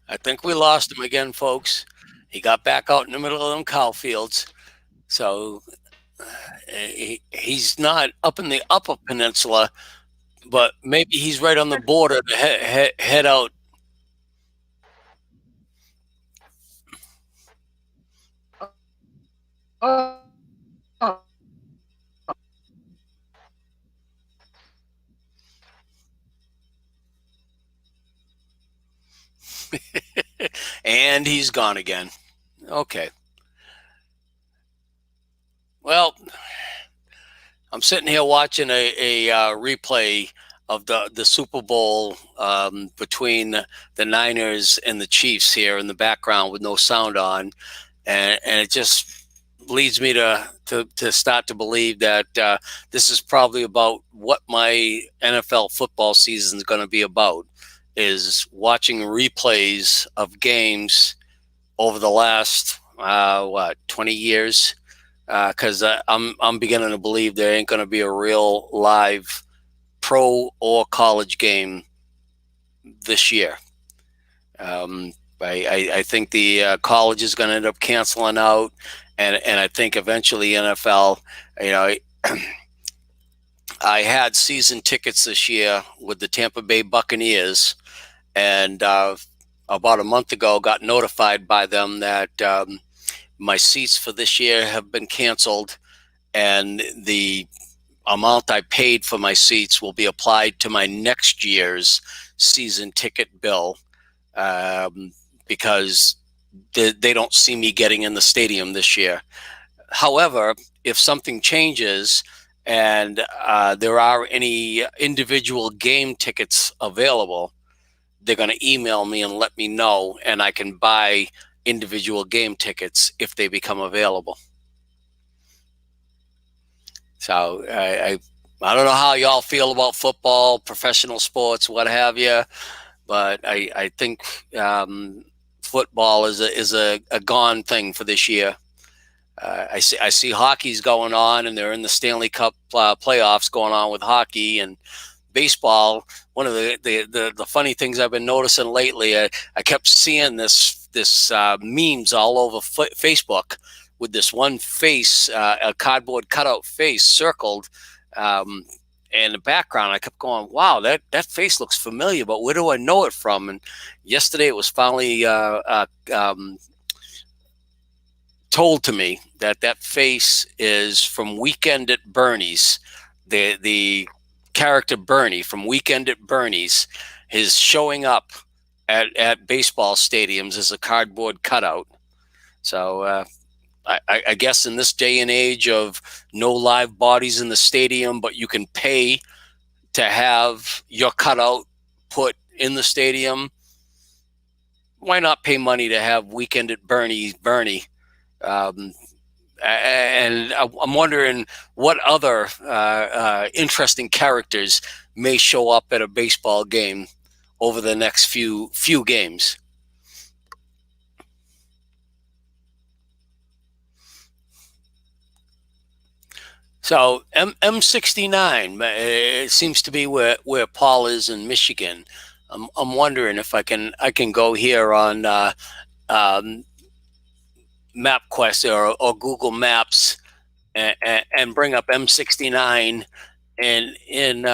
I think we lost him again, folks. He got back out in the middle of them cow fields. So he's not up in the upper peninsula, but maybe he's right on the border to head out. Oh, And he's gone again. Okay. Well, I'm sitting here watching a replay of the Super Bowl between the Niners and the Chiefs here in the background with no sound on, and it just leads me to start to believe that this is probably about what my NFL football season is going to be about, is watching replays of games over the last 20 years, because I'm beginning to believe there ain't going to be a real live pro or college game this year. I think the college is going to end up canceling out, and I think eventually NFL. You know, I had season tickets this year with the Tampa Bay Buccaneers, and about a month ago got notified by them that my seats for this year have been canceled, and the amount I paid for my seats will be applied to my next year's season ticket bill, because they don't see me getting in the stadium this year. However, if something changes and there are any individual game tickets available, they're going to email me and let me know, and I can buy individual game tickets if they become available. So I don't know how y'all feel about football, professional sports, what have you, but I think football is a gone thing for this year. I see hockey's going on, and they're in the Stanley Cup playoffs going on with hockey and baseball. One of the funny things I've been noticing lately, I kept seeing this memes all over Facebook with this one face, a cardboard cutout face circled. In the background, I kept going, wow, that face looks familiar, but where do I know it from? And yesterday it was finally told to me that face is from Weekend at Bernie's. The character Bernie from Weekend at Bernie's is showing up at baseball stadiums as a cardboard cutout. So I guess in this day and age of no live bodies in the stadium, but you can pay to have your cutout put in the stadium, why not pay money to have Weekend at Bernie? And I'm wondering what other interesting characters may show up at a baseball game over the next few games. So M69, it seems to be where Paul is in Michigan. I'm wondering if I can go here on MapQuest or Google Maps and bring up M69 in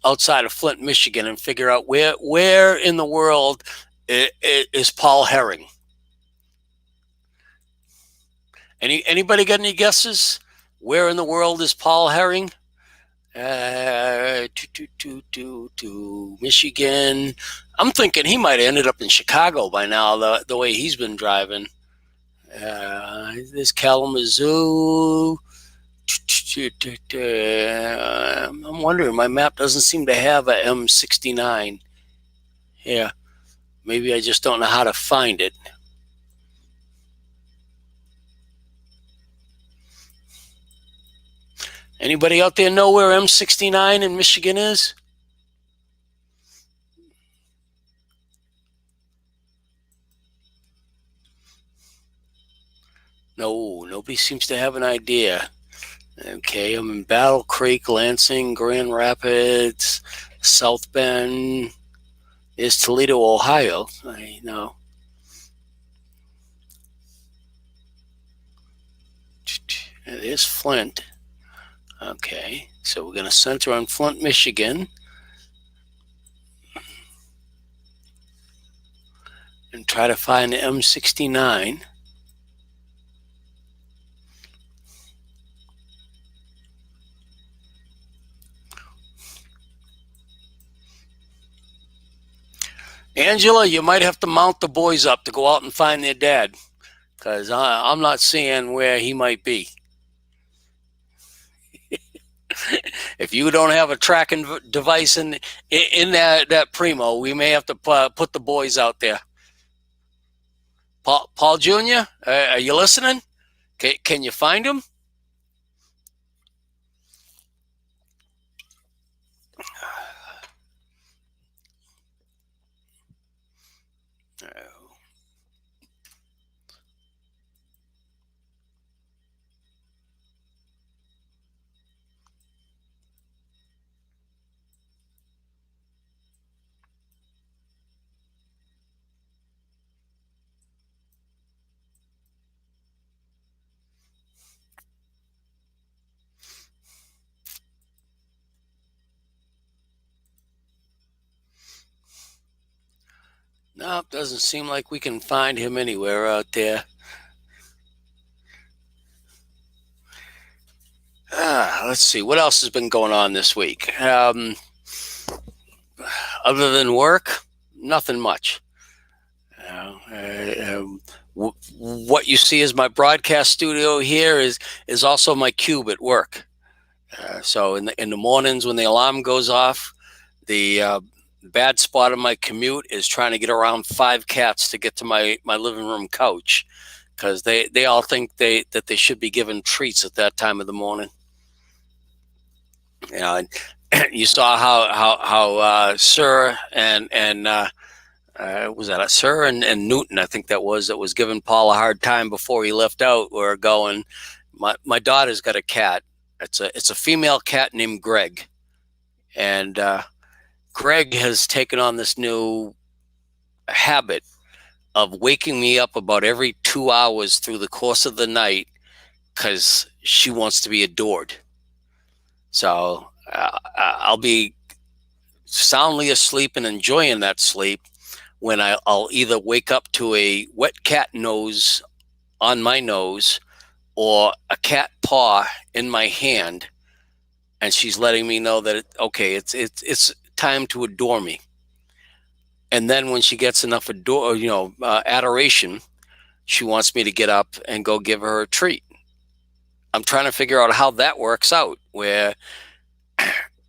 outside of Flint, Michigan, and figure out where in the world is Paul Herring. Anybody got any guesses? Where in the world is Paul Herring? To Michigan. I'm thinking he might have ended up in Chicago by now, the way he's been driving. There's Kalamazoo. I'm wondering, my map doesn't seem to have a M69. Yeah, maybe I just don't know how to find it. Anybody out there know where M69 in Michigan is? No, nobody seems to have an idea. Okay, I'm in Battle Creek, Lansing, Grand Rapids, South Bend, is Toledo, Ohio. I know. It is Flint. Okay, so we're going to center on Flint, Michigan. And try to find the M69. Angela, you might have to mount the boys up to go out and find their dad, because I'm not seeing where he might be. If you don't have a tracking device in that Primo, we may have to put the boys out there. Paul Jr., are you listening? Can you find him? Nope, doesn't seem like we can find him anywhere out there. Let's see, what else has been going on this week? Other than work, nothing much. What you see as my broadcast studio here is also my cube at work. So in the mornings when the alarm goes off, the bad spot of my commute is trying to get around 5 cats to get to my living room couch, because they all think that they should be given treats at that time of the morning. You know, and you saw how Sir and was that Sir and Newton, I think that was giving Paul a hard time before he left out. We're going. My daughter's got a cat. It's a female cat named Greg, and Greg has taken on this new habit of waking me up about every 2 hours through the course of the night, because she wants to be adored. So I'll be soundly asleep and enjoying that sleep when I'll either wake up to a wet cat nose on my nose or a cat paw in my hand, and she's letting me know that it's time to adore me. And then when she gets enough adoration, she wants me to get up and go give her a treat. I'm trying to figure out how that works out, where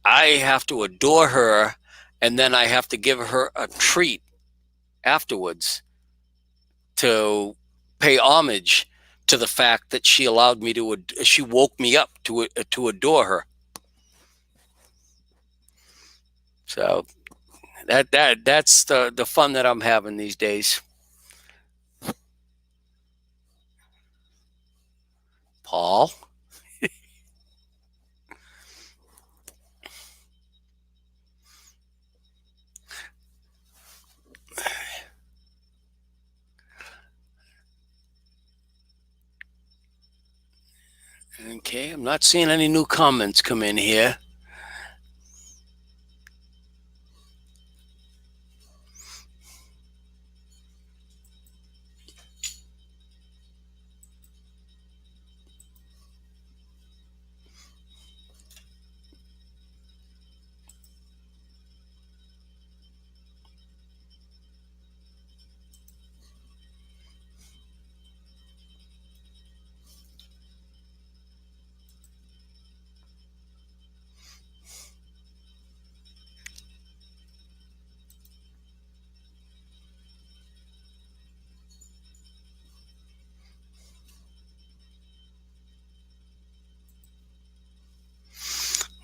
I have to adore her and then I have to give her a treat afterwards to pay homage to the fact that she allowed me she woke me up to adore her. So that's the fun that I'm having these days. Paul. Okay, I'm not seeing any new comments come in here.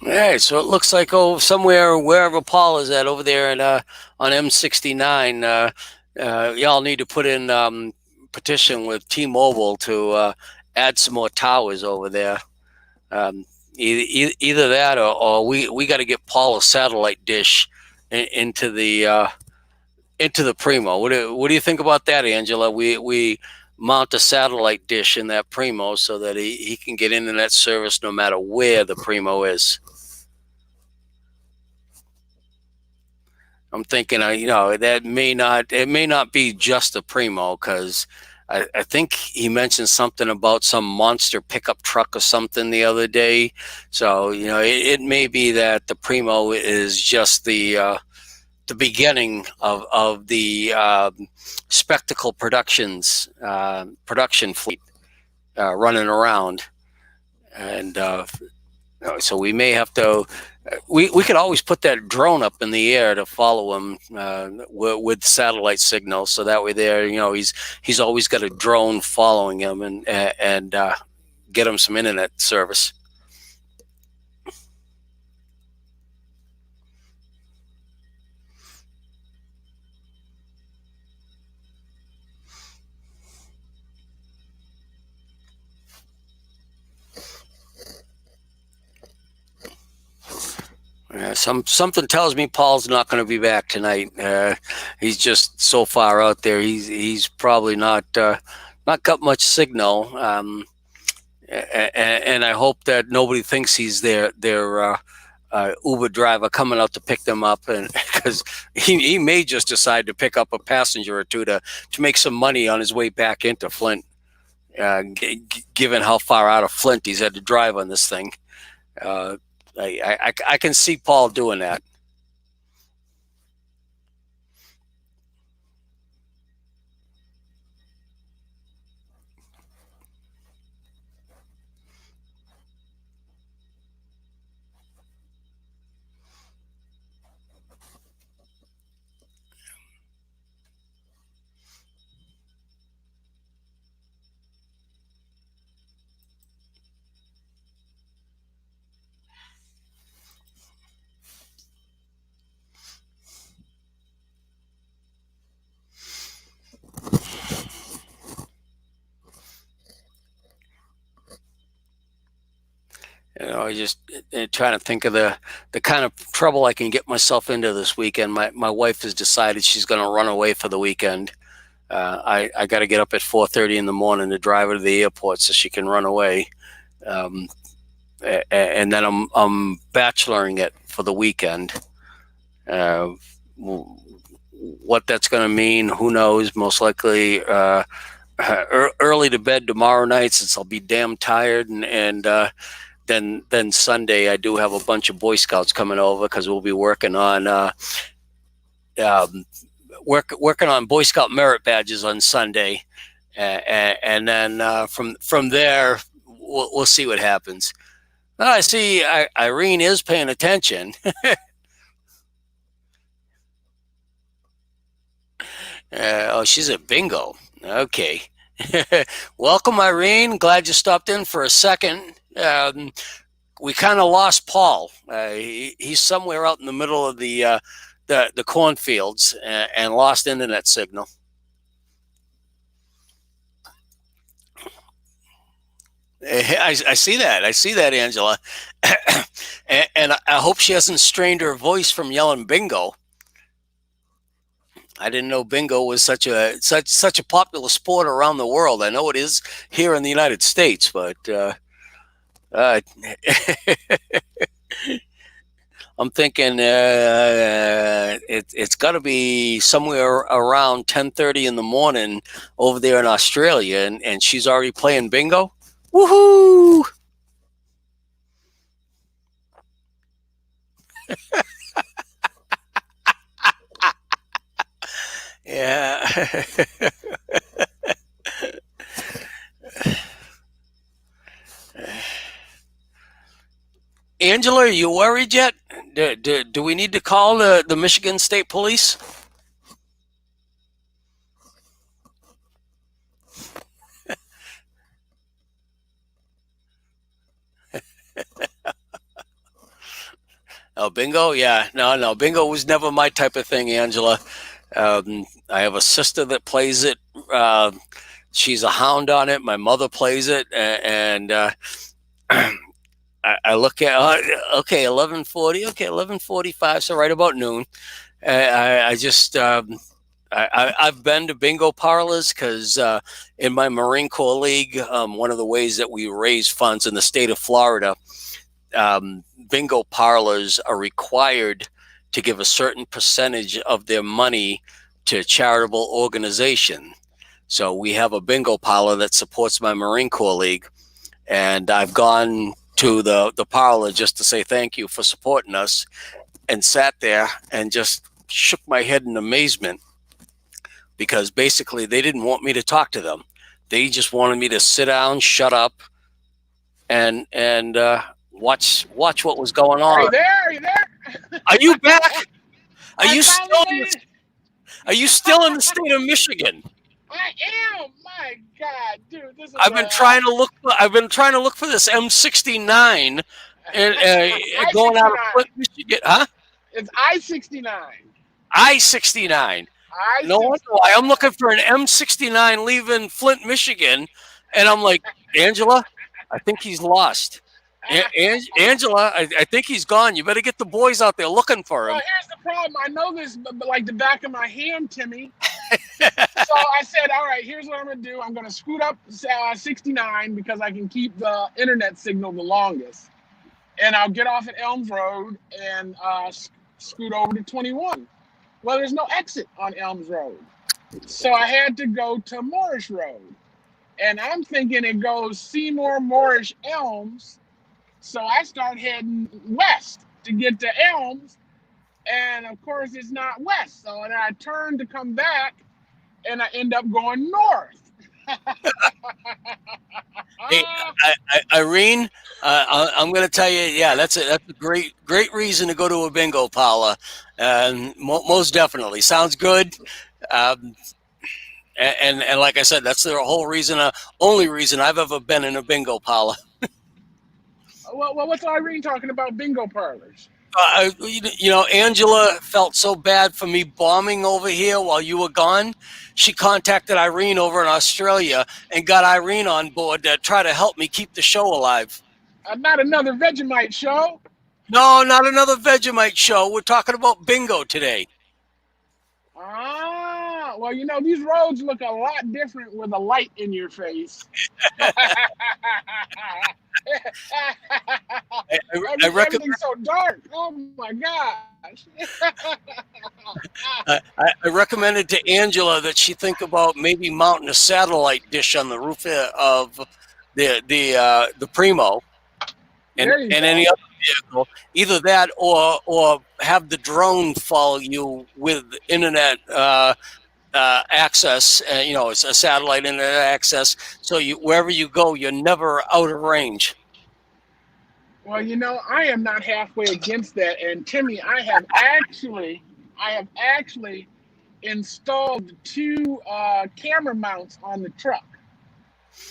All right, so it looks like somewhere wherever Paul is at over there on M69, y'all need to put in petition with T-Mobile to add some more towers over there. Either that or we got to get Paul a satellite dish into the into the Primo. What do you think about that, Angela? We mount a satellite dish in that Primo so that he can get internet service no matter where the Primo is. I'm thinking, that it may not be just a Primo, because I think he mentioned something about some monster pickup truck or something the other day. So, it may be that the Primo is just the beginning of the Spectacle Productions production fleet running around. And so we may have to, we could always put that drone up in the air to follow him with satellite signal. So that way there, he's always got a drone following him and get him some internet service. Something tells me Paul's not going to be back tonight. He's just so far out there. He's probably not got much signal. And I hope that nobody thinks he's their Uber driver coming out to pick them up, and because he may just decide to pick up a passenger or two to make some money on his way back into Flint. Given how far out of Flint he's had to drive on this thing. I can see Paul doing that. Just trying to think of the kind of trouble I can get myself into this weekend. My wife has decided she's going to run away for the weekend. I got to get up at 4:30 in the morning to drive her to the airport so she can run away. And then I'm bacheloring it for the weekend. What that's going to mean, who knows? Most likely early to bed tomorrow night, since I'll be damn tired, and then Sunday I do have a bunch of Boy Scouts coming over, because we'll be working on working on Boy Scout merit badges on Sunday, and then from there we'll see what happens. I see Irene is paying attention. She's at bingo. Okay. Welcome, Irene. Glad you stopped in for a second. We kind of lost Paul. He's somewhere out in the middle of the cornfields and lost internet signal. I see that. I see that, Angela. And I hope she hasn't strained her voice from yelling bingo. I didn't know bingo was such a popular sport around the world. I know it is here in the United States, but I'm thinking it's got to be somewhere around 10:30 in the morning over there in Australia, and she's already playing bingo. Woohoo! Yeah. Angela, are you worried yet? Do we need to call the Michigan State Police? Oh, bingo? Yeah. No. Bingo was never my type of thing, Angela. I have a sister that plays it. She's a hound on it. My mother plays it. And I look at, okay, 11:40. Okay, 11:45. So right about noon. I just, I've been to bingo parlors because in my Marine Corps League, one of the ways that we raise funds in the state of Florida, bingo parlors are required to give a certain percentage of their money to charitable organization. So we have a bingo parlor that supports my Marine Corps League, and I've gone to the parlor just to say thank you for supporting us, and sat there and just shook my head in amazement because basically they didn't want me to talk to them. They just wanted me to sit down, shut up, and watch what was going on. Are you there? Are you there? Are you back? Are I you finally still in made the, it. Are you still in the state of Michigan? I am. My God, dude, this is I've been trying to look. I've been trying to look for this M69 and going out of Flint, I-69. Michigan, huh? It's I-69. I-69. No wonder I-69. why I'm looking for an M69 leaving Flint, Michigan, and I'm like, Angela, I think he's lost. Angela, I think he's gone. You better get the boys out there looking for him. Well, here's the problem. I know this, but like the back of my hand, Timmy. So I said, all right, here's what I'm going to do. I'm going to scoot up 69 because I can keep the internet signal the longest. And I'll get off at Elms Road and scoot over to 21. Well, there's no exit on Elms Road. So I had to go to Morris Road. And I'm thinking it goes Seymour, Morris, Elms. So I start heading west to get to Elms. And of course, it's not west. So then I turn to come back and I end up going north. Hey, Irene, I'm going to tell you, yeah, that's a great reason to go to a bingo parlor, and most definitely sounds good. Um, and like I said, that's the whole reason, only reason I've ever been in a bingo parlor. Well, what's Irene talking about bingo parlors? Angela felt so bad for me bombing over here while you were gone. She contacted Irene over in Australia and got Irene on board to try to help me keep the show alive. Not another Vegemite show. No, not another Vegemite show. We're talking about bingo today. Well, these roads look a lot different with a light in your face. I recommend, everything's so dark. Oh my gosh. I recommended to Angela that she think about maybe mounting a satellite dish on the roof of the Primo and any other vehicle. Either that or have the drone follow you with internet access. It's a satellite internet access, so wherever you go, you're never out of range. Well, I am not halfway against that. And Timmy, I have actually installed 2 camera mounts on the truck.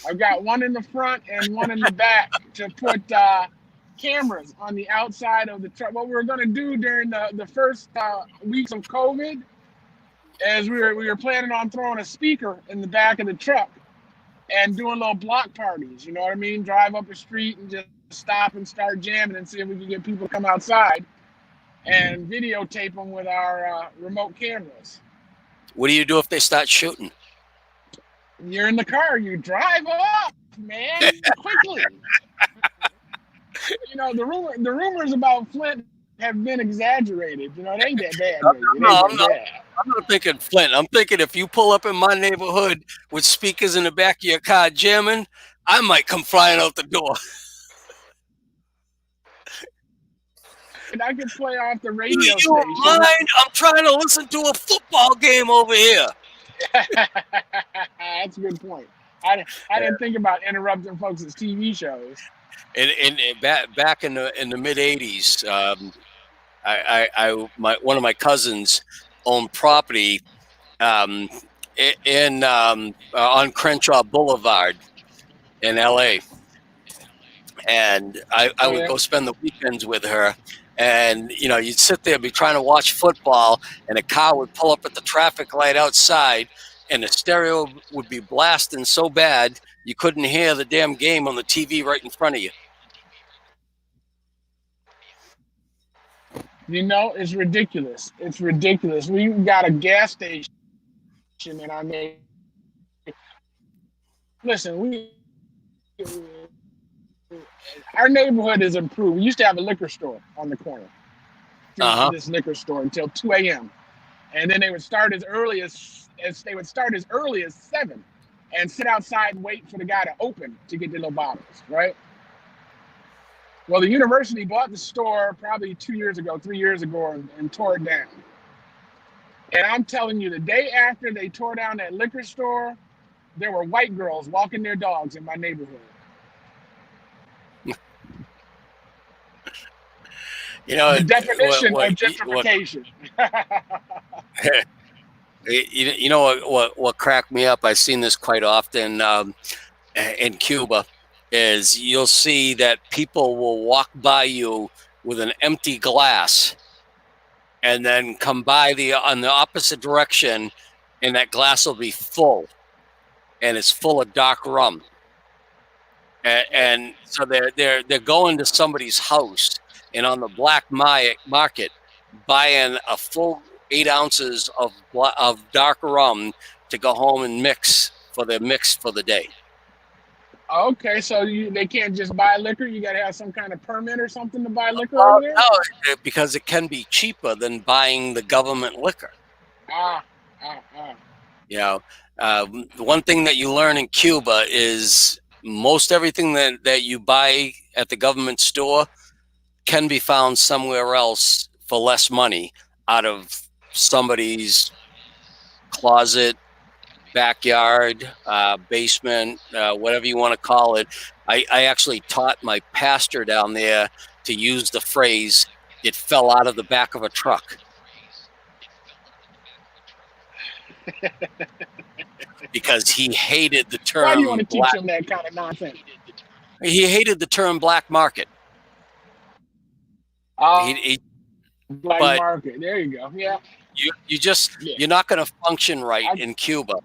I've got one in the front and one in the back to put cameras on the outside of the truck. What we were going to do during the first weeks of COVID is we were planning on throwing a speaker in the back of the truck and doing little block parties. You know what I mean? Drive up the street and just stop and start jamming and see if we can get people to come outside and videotape them with our remote cameras. What do you do if they start shooting? You're in the car. You drive up, man, quickly. The rumors about Flint have been exaggerated. It ain't that bad. I'm not thinking Flint. I'm thinking if you pull up in my neighborhood with speakers in the back of your car jamming, I might come flying out the door. And I could play off the radio station. Mind? I'm trying to listen to a football game over here. That's a good point. I didn't think about interrupting folks' TV shows. And back in the mid '80s, one of my cousins owned property on Crenshaw Boulevard in LA, and I would go spend the weekends with her. And you'd sit there, be trying to watch football, and a car would pull up at the traffic light outside, and the stereo would be blasting so bad you couldn't hear the damn game on the TV right in front of you. It's ridiculous. It's ridiculous. We got a gas station and I made. Listen, our neighborhood is improved. We used to have a liquor store on the corner. Uh-huh. This liquor store until 2 a.m. And then they would start as early as they would start as early as 7 and sit outside and wait for the guy to open to get the little bottles, right? Well, the university bought the store probably 2 years ago, 3 years ago, and tore it down. And I'm telling you, the day after they tore down that liquor store, there were white girls walking their dogs in my neighborhood. You know The definition what of gentrification. you know what cracked me up? I've seen this quite often in Cuba. Is you'll see that people will walk by you with an empty glass, and then come by on the opposite direction, and that glass will be full, and it's full of dark rum. And so they're going to somebody's house and on the black market buying a full 8 ounces of dark rum to go home and mix for the day. Okay, so they can't just buy liquor. You got to have some kind of permit or something to buy liquor over there. No, because it can be cheaper than buying the government liquor. You know, one thing that you learn in Cuba is most everything that you buy at the government store can be found somewhere else for less money out of somebody's closet, backyard, basement, whatever you want to call it. I actually taught my pastor down there to use the phrase, "It fell out of the back of a truck." Because he hated the term. Why do you want to teach him that kind of nonsense? He hated the term black market. Black market. There you go. Yeah. You're not going to function right in Cuba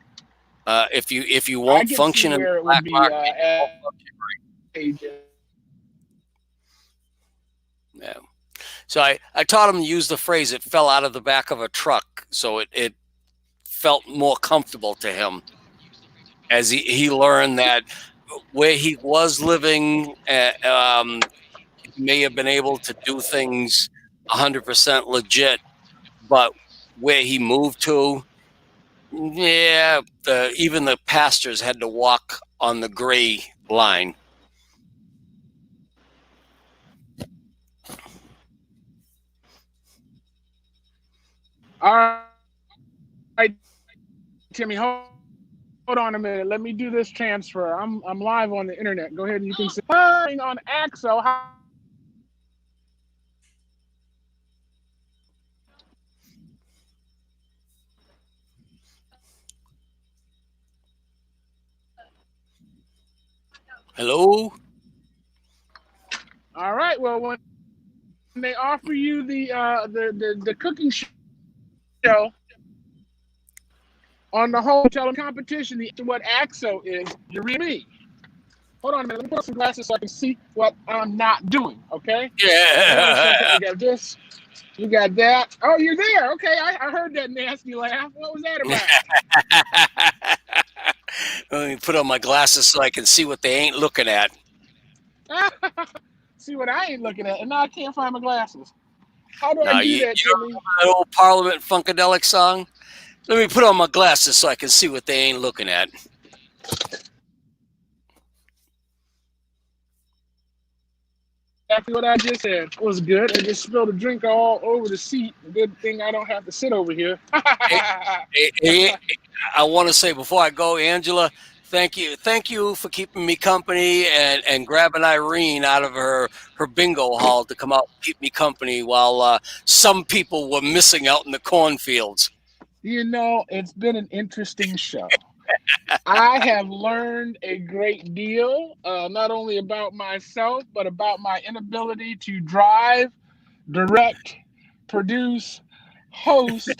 if you won't function in the black market. Yeah. So I taught him to use the phrase, "It fell out of the back of a truck," so it felt more comfortable to him as he learned that where he was living, he may have been able to do things 100% legit, but where he moved to, yeah, even the pastors had to walk on the gray line. All right, Timmy, hold on a minute. Let me do this transfer. I'm live on the internet. Go ahead and you can see on Axo. Hello? All right. Well, when they offer you the cooking show on the whole competition, what Axo is, you read me. Hold on a minute. Let me put on some glasses so I can see what I'm not doing. Okay? Yeah. You got this. You got that. Oh, you're there. Okay, I heard that nasty laugh. What was that about? Let me put on my glasses so I can see what they ain't looking at. See what I ain't looking at, and now I can't find my glasses. How do I do that, Jimmy? That old Parliament Funkadelic song? Let me put on my glasses so I can see what they ain't looking at. Exactly what I just said. It was good. I just spilled a drink all over the seat. Good thing I don't have to sit over here. I want to say before I go, Angela, thank you for keeping me company and grabbing Irene out of her bingo hall to come out and keep me company while some people were missing out in the cornfields. You know, it's been an interesting show. I have learned a great deal, not only about myself, but about my inability to drive, direct, produce, host,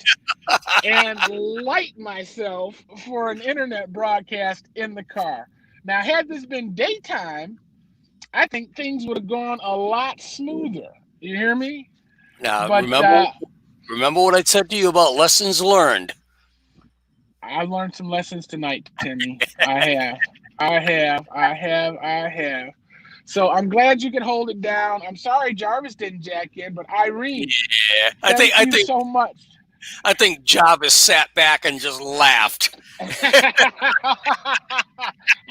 and light myself for an internet broadcast in the car. Now, had this been daytime, I think things would have gone a lot smoother. You hear me? Now, remember what I said to you about lessons learned. I've learned some lessons tonight, Timmy. I have. So I'm glad you could hold it down. I'm sorry Jarvis didn't jack in, but Irene, Yeah, thank you so much. I think Jarvis sat back and just laughed. It's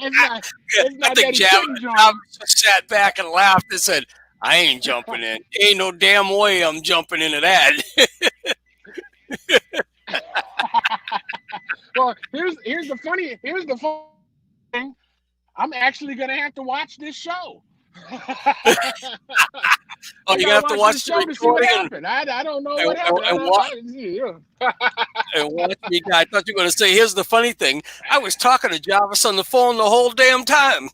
not I think that he Jarvis couldn't join. just sat back and laughed and said, "I ain't jumping in. Ain't no damn way I'm jumping into that." Well, here's the funny thing. I'm actually gonna have to watch this show. Oh, you're gonna have to watch the show to see what recording happened. I don't know what happened. and watch me. I thought you were gonna say, "Here's the funny thing. I was talking to Jarvis on the phone the whole damn time."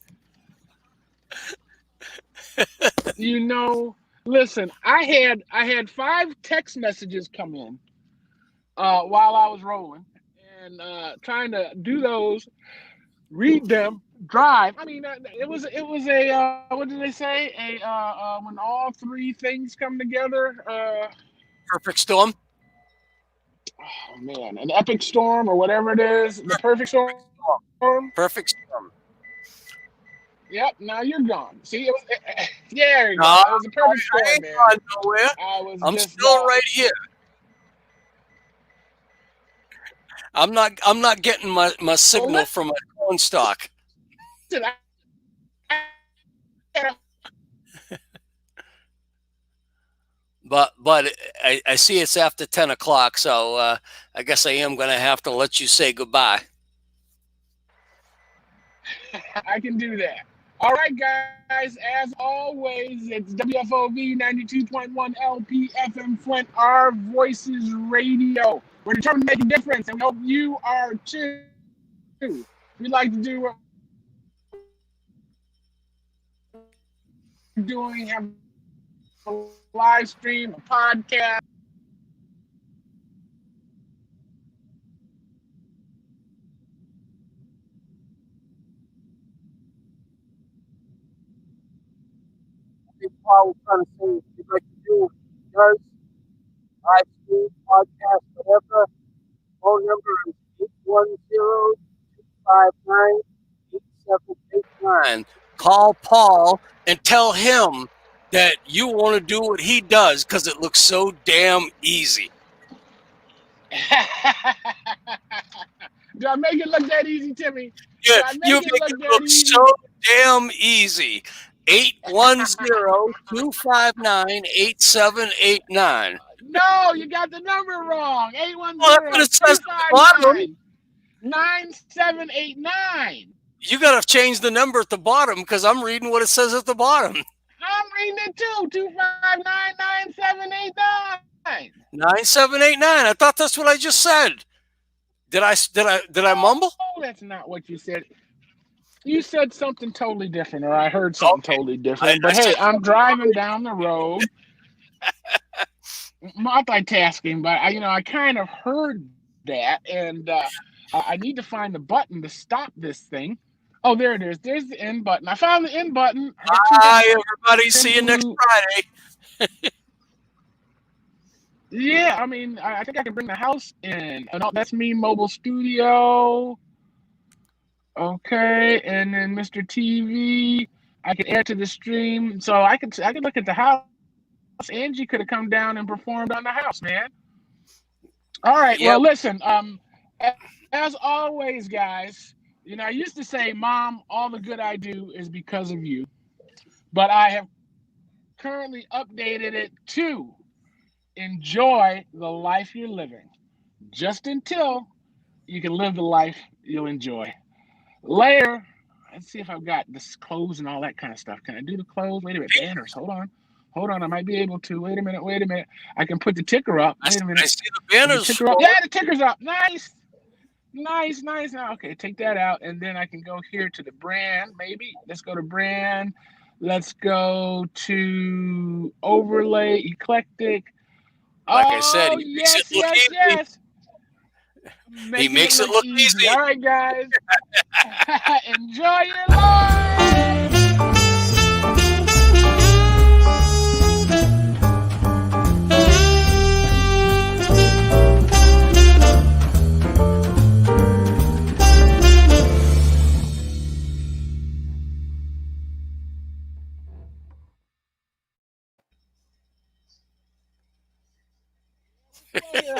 Listen, I had 5 text messages come in while I was rolling and trying to do those, read them, drive. I mean, it was a what did they say? When all 3 things come together. Perfect storm. Oh man, an epic storm or whatever it is. The perfect storm. Perfect storm. Yep. Now you're gone. See, it was. There you go. It was a perfect storm, I ain't man. gone nowhere. I'm just still right here. I'm not getting my signal from my phone stock. But I see it's after 10 o'clock, so I guess I am going to have to let you say goodbye. I can do that. All right, guys. As always, it's WFOV 92.1 LPFM Flint, Our Voices Radio. We're determined to make a difference, and we hope you are too. We like to do what we're doing, have a live stream, a podcast. Paul was trying to say, if you'd like to do yours, live stream, podcast, whatever, phone number is 810-259-8789. Call Paul and tell him that you want to do what he does because it looks so damn easy. Do I make it look that easy, Timmy? Yeah, you make it look so damn easy. 810-259-8789. No, you got the number wrong. 810-259-9789. You got to change the number at the bottom because I'm reading what it says at the bottom. I'm reading it too. 259-9789. 9789. I thought that's what I just said. Did I mumble? Oh, that's not what you said. You said something totally different, or I heard something totally different. But hey, I'm driving down the road, multitasking. But I kind of heard that, and I need to find the button to stop this thing. Oh, there it is. There's the end button. I found the end button. Bye, everybody. See you next Friday. Yeah, I mean, I think I can bring the house in. Oh, no, that's me, mobile studio. Okay, and then Mr. TV, I can add to the stream, so I could look at the house. Angie could have come down and performed on the house, man. All right, yep. Well, listen, as always, guys, I used to say, Mom, all the good I do is because of you, but I have currently updated it to enjoy the life you're living, just until you can live the life you'll enjoy. Later, let's see if I've got this clothes and all that kind of stuff. Can I do the clothes? Wait a minute, banners. Hold on. I might be able to. Wait a minute. I can put the ticker up. Wait a minute. I see the banners. Yeah, the ticker's up. Nice. Now, okay, take that out, and then I can go here to the brand. Maybe let's go to brand. Let's go to overlay, eclectic. Like I said, yes. He makes it look easy. All right, guys. Enjoy your life.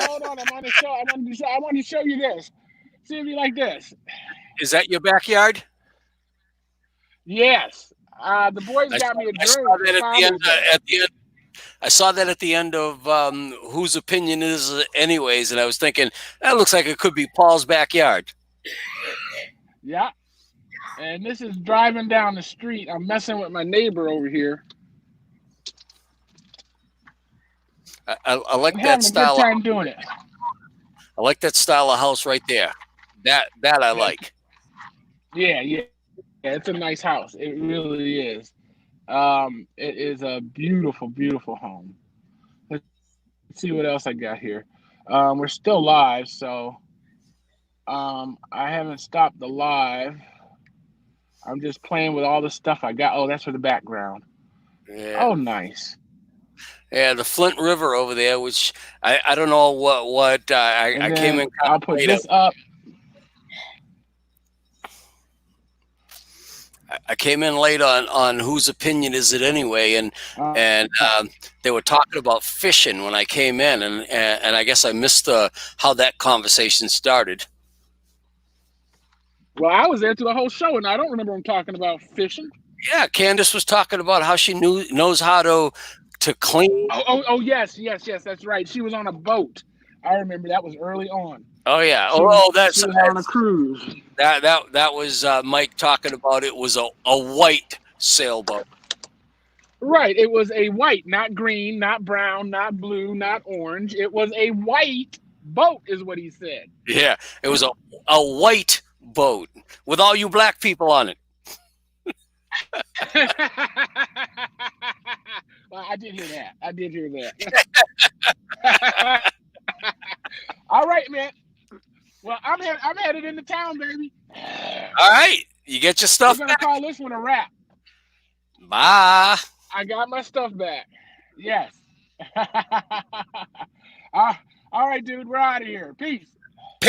hold on. I'm on the show. I want to show you this. See if you like this. Is that your backyard? Yes. The boys got me a drone for Father's Day. I saw that at the end of Whose Opinion Is It Anyways, and I was thinking, that looks like it could be Paul's backyard. Yeah. And this is driving down the street. I'm messing with my neighbor over here. I like that style. I'm having a good time doing it. I like that style of house right there. That I like. Yeah. It's a nice house. It really is. It is a beautiful, beautiful home. Let's see what else I got here. We're still live, so I haven't stopped the live. I'm just playing with all the stuff I got. Oh, that's for the background. Yeah. Oh, nice. Yeah, the Flint River over there, which I don't know what I came in. I'll put this up. I came in late on Whose Opinion Is It Anyway, and they were talking about fishing when I came in, and I guess I missed how that conversation started. Well, I was there through the whole show, and I don't remember them talking about fishing. Yeah, Candace was talking about how she knows how to clean. Oh, yes, that's right. She was on a boat. I remember that was early on. Oh yeah. She was on a cruise. That was Mike talking about. It was a white sailboat. Right. It was a white, not green, not brown, not blue, not orange. It was a white boat, is what he said. Yeah, it was a white boat with all you black people on it. Well, I did hear that. All right, man. Well, I'm headed into town, baby. All right, you get your stuff. We're gonna call this one a wrap. Bye. I got my stuff back. Yes. All right, dude. We're out of here. Peace.